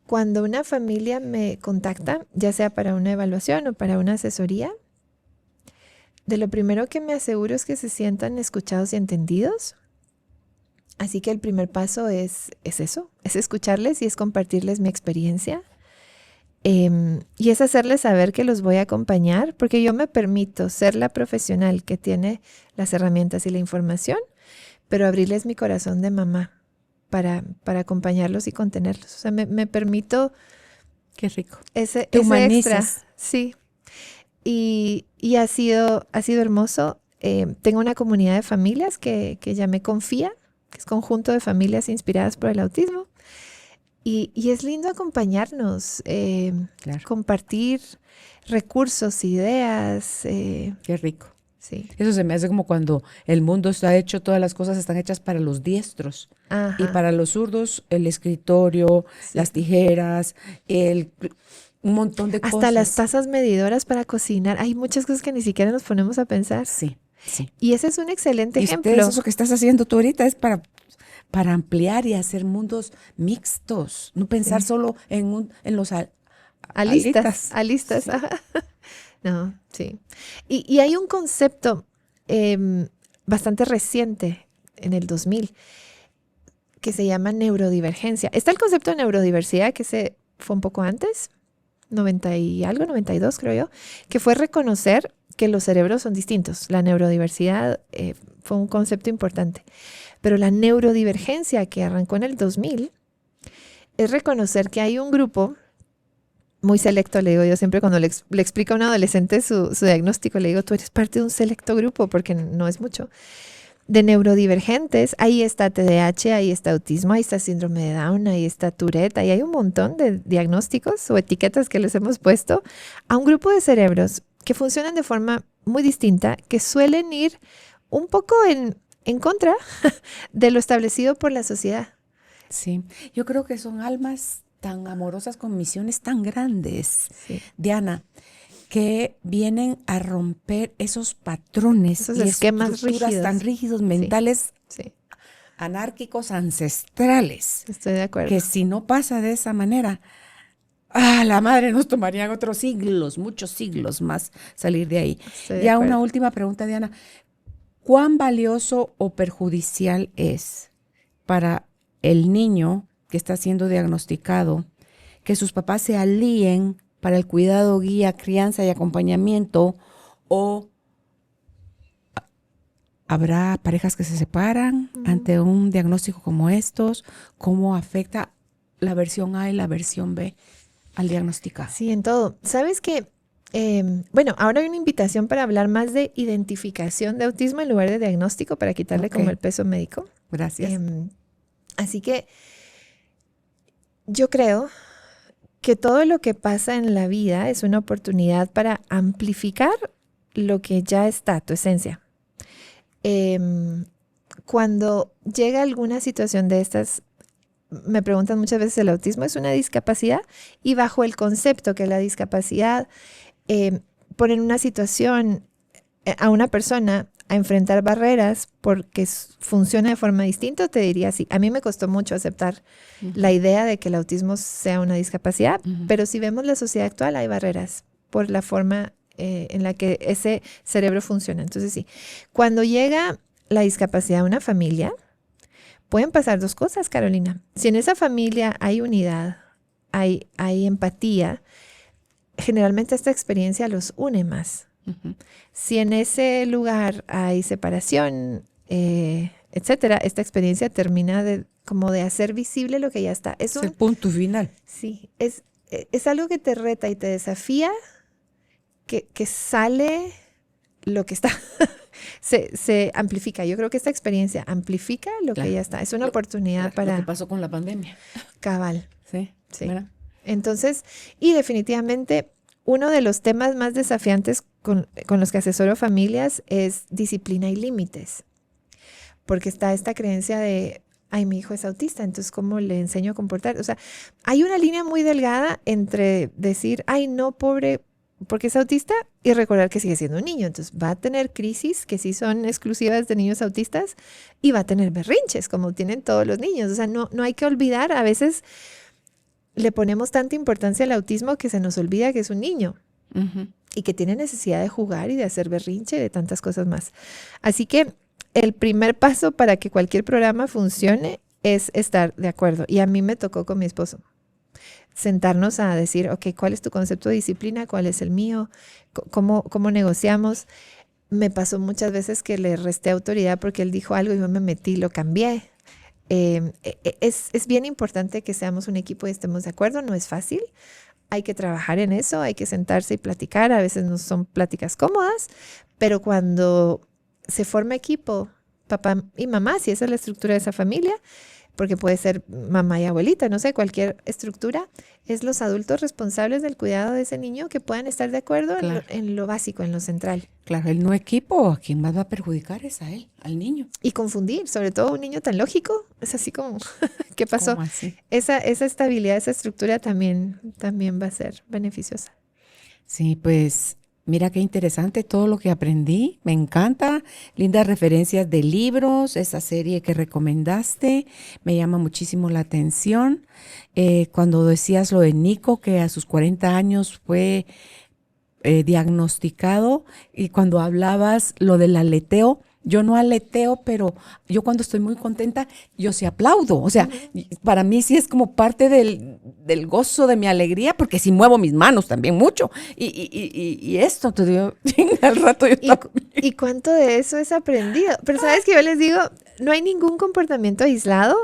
Speaker 2: Cuando una familia me contacta, ya sea para una evaluación o para una asesoría, de lo primero que me aseguro es que se sientan escuchados y entendidos. Así que el primer paso es eso, es escucharles y es compartirles mi experiencia. Y es hacerles saber que los voy a acompañar, porque yo me permito ser la profesional que tiene las herramientas y la información, pero abrirles mi corazón de mamá para acompañarlos y contenerlos. O sea, me permito...
Speaker 1: Qué rico.
Speaker 2: Ese
Speaker 1: humanizas.
Speaker 2: Extra. Sí. Y ha sido hermoso. Tengo una comunidad de familias que ya me confía, que es conjunto de familias inspiradas por el autismo. Y es lindo acompañarnos,
Speaker 1: Claro.
Speaker 2: compartir recursos, ideas.
Speaker 1: Qué rico.
Speaker 2: Sí.
Speaker 1: Eso se me hace como cuando el mundo está hecho, todas las cosas están hechas para los diestros.
Speaker 2: Ajá.
Speaker 1: Y para los zurdos, el escritorio,
Speaker 2: Sí.
Speaker 1: las tijeras, un montón de cosas.
Speaker 2: Hasta las tazas medidoras para cocinar. Hay muchas cosas que ni siquiera nos ponemos a pensar.
Speaker 1: Sí, sí.
Speaker 2: Y ese es un excelente ejemplo.
Speaker 1: Eso que estás haciendo tú ahorita es para ampliar y hacer mundos mixtos. No pensar solo en los
Speaker 2: Alistas.
Speaker 1: Sí.
Speaker 2: Ajá. No, sí. Y hay un concepto bastante reciente, en el 2000, que se llama neurodivergencia. Está el concepto de neurodiversidad, que fue un poco antes, 90 y algo, 92 creo yo, que fue reconocer que los cerebros son distintos. La neurodiversidad fue un concepto importante. Pero la neurodivergencia, que arrancó en el 2000, es reconocer que hay un grupo muy selecto, le digo yo siempre cuando le explico a un adolescente su diagnóstico, le digo, tú eres parte de un selecto grupo, porque no es mucho, de neurodivergentes. Ahí está TDAH, ahí está autismo, ahí está síndrome de Down, ahí está Tourette, ahí hay un montón de diagnósticos o etiquetas que les hemos puesto a un grupo de cerebros que funcionan de forma muy distinta, que suelen ir un poco en contra de lo establecido por la sociedad.
Speaker 1: Sí, yo creo que son almas tan amorosas con misiones tan grandes,
Speaker 2: Sí.
Speaker 1: Diana, que vienen a romper esos patrones
Speaker 2: Esos
Speaker 1: y
Speaker 2: esquemas
Speaker 1: estructuras
Speaker 2: rígidos.
Speaker 1: tan rígidos, mentales,
Speaker 2: Sí,
Speaker 1: anárquicos, ancestrales,
Speaker 2: estoy de acuerdo.
Speaker 1: que si no pasa de esa manera, la madre nos tomarían otros siglos, muchos siglos más salir de ahí.
Speaker 2: Estoy de
Speaker 1: Ya
Speaker 2: acuerdo.
Speaker 1: una última pregunta, Diana. ¿Cuán valioso o perjudicial es para el niño que está siendo diagnosticado que sus papás se alíen para el cuidado, guía, crianza y acompañamiento, o habrá parejas que se separan ante un diagnóstico como estos? ¿Cómo afecta la versión A y la versión B al diagnosticado?
Speaker 2: Sí, en todo. ¿Sabes qué? Bueno, ahora hay una invitación para hablar más de identificación de autismo en lugar de diagnóstico para quitarle como
Speaker 1: Ok.
Speaker 2: el peso médico.
Speaker 1: Gracias.
Speaker 2: Así que yo creo que todo lo que pasa en la vida es una oportunidad para amplificar lo que ya está, tu esencia. Cuando llega alguna situación de estas, me preguntan muchas veces, ¿el autismo es una discapacidad? Y bajo el concepto que la discapacidad pone en una situación a una persona a enfrentar barreras porque funciona de forma distinta, te diría sí. A mí me costó mucho aceptar la idea de que el autismo sea una discapacidad, pero si vemos la sociedad actual hay barreras por la forma en la que ese cerebro funciona. Entonces sí, cuando llega la discapacidad a una familia, pueden pasar dos cosas, Carolina. Si en esa familia hay unidad, hay empatía, generalmente esta experiencia los une más. Si en ese lugar hay separación, etcétera, esta experiencia termina como de hacer visible lo que ya está.
Speaker 1: Es el punto final.
Speaker 2: Sí, es algo que te reta y te desafía, que sale lo que está, se amplifica. Yo creo que esta experiencia amplifica lo que ya está. Es una oportunidad para...
Speaker 1: Lo que pasó con la pandemia.
Speaker 2: Cabal.
Speaker 1: Sí.
Speaker 2: Sí.
Speaker 1: ¿Verdad?
Speaker 2: Entonces, y definitivamente uno de los temas más desafiantes con los que asesoro familias es disciplina y límites. Porque está esta creencia de, ay, mi hijo es autista, entonces ¿cómo le enseño a comportar? O sea, hay una línea muy delgada entre decir, ay, no, pobre, porque es autista, y recordar que sigue siendo un niño. Entonces va a tener crisis que sí son exclusivas de niños autistas y va a tener berrinches como tienen todos los niños. O sea, no hay que olvidar, a veces le ponemos tanta importancia al autismo que se nos olvida que es un niño y que tiene necesidad de jugar y de hacer berrinche y de tantas cosas más. Así que el primer paso para que cualquier programa funcione es estar de acuerdo. Y a mí me tocó con mi esposo sentarnos a decir, ok, ¿cuál es tu concepto de disciplina? ¿Cuál es el mío? ¿Cómo negociamos? Me pasó muchas veces que le resté autoridad porque él dijo algo y yo me metí, lo cambié. Es bien importante que seamos un equipo y estemos de acuerdo, no es fácil, hay que trabajar en eso, hay que sentarse y platicar, a veces no son pláticas cómodas, pero cuando se forma equipo, papá y mamá, si esa es la estructura de esa familia, porque puede ser mamá y abuelita, no sé, cualquier estructura, es los adultos responsables del cuidado de ese niño que puedan estar de acuerdo
Speaker 1: Claro.
Speaker 2: en lo básico, en lo central.
Speaker 1: Claro, el no equipo, a quien más va a perjudicar es a él, al niño.
Speaker 2: Y confundir, sobre todo un niño tan lógico, es así como, ¿qué pasó?
Speaker 1: ¿Cómo así?
Speaker 2: Esa estabilidad, esa estructura también va a ser beneficiosa.
Speaker 1: Sí, pues mira qué interesante todo lo que aprendí, me encanta, lindas referencias de libros, esa serie que recomendaste, me llama muchísimo la atención. Cuando decías lo de Nico, que a sus 40 años fue diagnosticado, y cuando hablabas lo del aleteo, yo no aleteo, pero yo cuando estoy muy contenta, yo sí aplaudo. O sea, para mí sí es como parte del gozo de mi alegría, porque sí muevo mis manos también mucho. Y esto, te digo, al rato yo
Speaker 2: ¿Y cuánto de eso es aprendido? Pero sabes que yo les digo, no hay ningún comportamiento aislado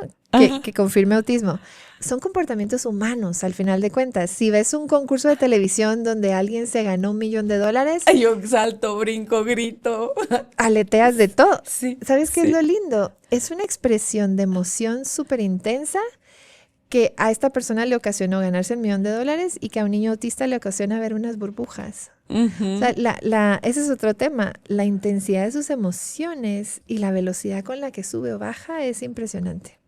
Speaker 2: que confirme autismo. Son comportamientos humanos, al final de cuentas. Si ves un concurso de televisión donde alguien se ganó $1 millón,
Speaker 1: yo salto, brinco, grito.
Speaker 2: Aleteas de todo.
Speaker 1: Sí,
Speaker 2: ¿Sabes qué
Speaker 1: sí.
Speaker 2: es lo lindo? Es una expresión de emoción súper intensa que a esta persona le ocasionó ganarse $1,000,000 y que a un niño autista le ocasiona ver unas burbujas. O sea, ese es otro tema. La intensidad de sus emociones y la velocidad con la que sube o baja es impresionante.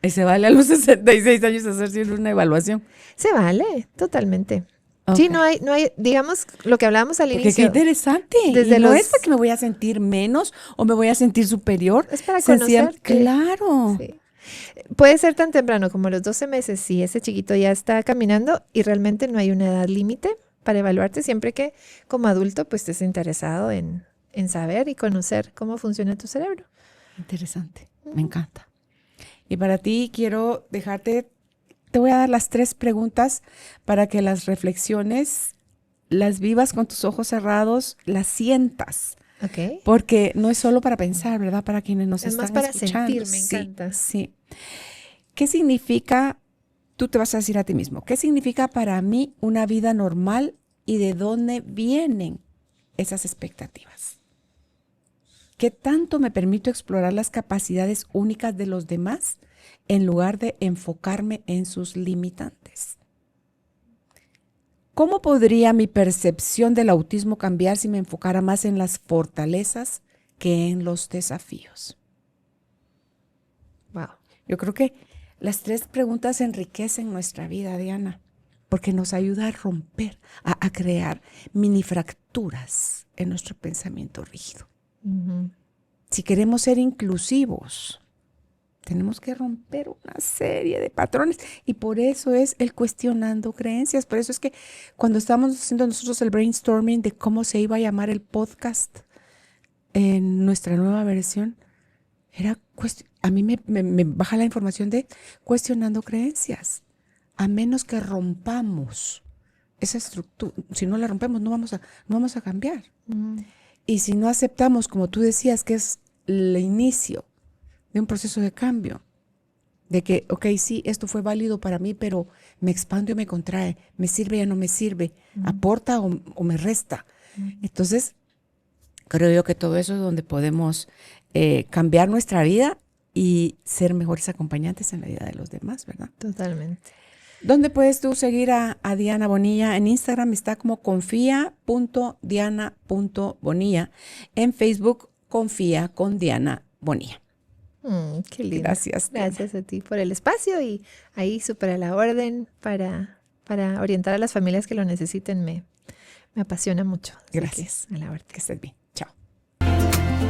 Speaker 1: ¿Y se vale a los 66 años hacerse una evaluación?
Speaker 2: Se vale, totalmente.
Speaker 1: Okay.
Speaker 2: Sí, no hay, digamos, lo que hablábamos al inicio.
Speaker 1: Porque qué interesante.
Speaker 2: Desde
Speaker 1: no es porque me voy a sentir menos o me voy a sentir superior.
Speaker 2: Es para conocerte.
Speaker 1: Claro.
Speaker 2: Sí. Puede ser tan temprano como los 12 meses si ese chiquito ya está caminando y realmente no hay una edad límite para evaluarte, siempre que como adulto pues estés interesado en saber y conocer cómo funciona tu cerebro.
Speaker 1: Interesante, me encanta. Y para ti quiero dejarte, te voy a dar las 3 preguntas para que las reflexiones, las vivas con tus ojos cerrados, las sientas.
Speaker 2: Okay.
Speaker 1: Porque no es solo para pensar, ¿verdad? Para quienes nos
Speaker 2: es
Speaker 1: están
Speaker 2: más para
Speaker 1: escuchando.
Speaker 2: sentir, me encanta.
Speaker 1: Sí. ¿Qué significa, tú te vas a decir a ti mismo, qué significa para mí una vida normal y de dónde vienen esas expectativas? ¿Qué tanto me permito explorar las capacidades únicas de los demás en lugar de enfocarme en sus limitantes? ¿Cómo podría mi percepción del autismo cambiar si me enfocara más en las fortalezas que en los desafíos?
Speaker 2: Wow.
Speaker 1: Yo creo que las 3 preguntas enriquecen nuestra vida, Diana, porque nos ayuda a romper, a crear mini fracturas en nuestro pensamiento rígido.
Speaker 2: Uh-huh.
Speaker 1: Si queremos ser inclusivos, tenemos que romper una serie de patrones y por eso es el cuestionando creencias. Por eso es que cuando estábamos haciendo nosotros el brainstorming de cómo se iba a llamar el podcast en nuestra nueva versión, a mí me baja la información de cuestionando creencias. A menos que rompamos esa estructura, si no la rompemos no vamos a cambiar. Y si no aceptamos, como tú decías, que es el inicio de un proceso de cambio, de que, ok, sí, esto fue válido para mí, pero me expande o me contrae, me sirve o no me sirve, aporta o me resta. Entonces, creo yo que todo eso es donde podemos cambiar nuestra vida y ser mejores acompañantes en la vida de los demás, ¿verdad?
Speaker 2: Totalmente.
Speaker 1: ¿Dónde puedes tú seguir a Diana Bonilla? En Instagram está como confia.diana.bonilla. En Facebook, confía con Diana Bonilla.
Speaker 2: Qué lindo.
Speaker 1: Gracias.
Speaker 2: Gracias a ti por el espacio y ahí súper a la orden para orientar a las familias que lo necesiten. Me apasiona mucho. Así
Speaker 1: Gracias.
Speaker 2: A la orden.
Speaker 1: Que estés bien. Chao.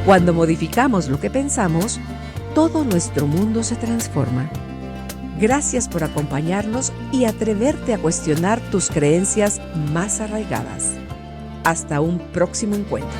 Speaker 3: Cuando modificamos lo que pensamos, todo nuestro mundo se transforma. Gracias por acompañarnos y atreverte a cuestionar tus creencias más arraigadas. Hasta un próximo encuentro.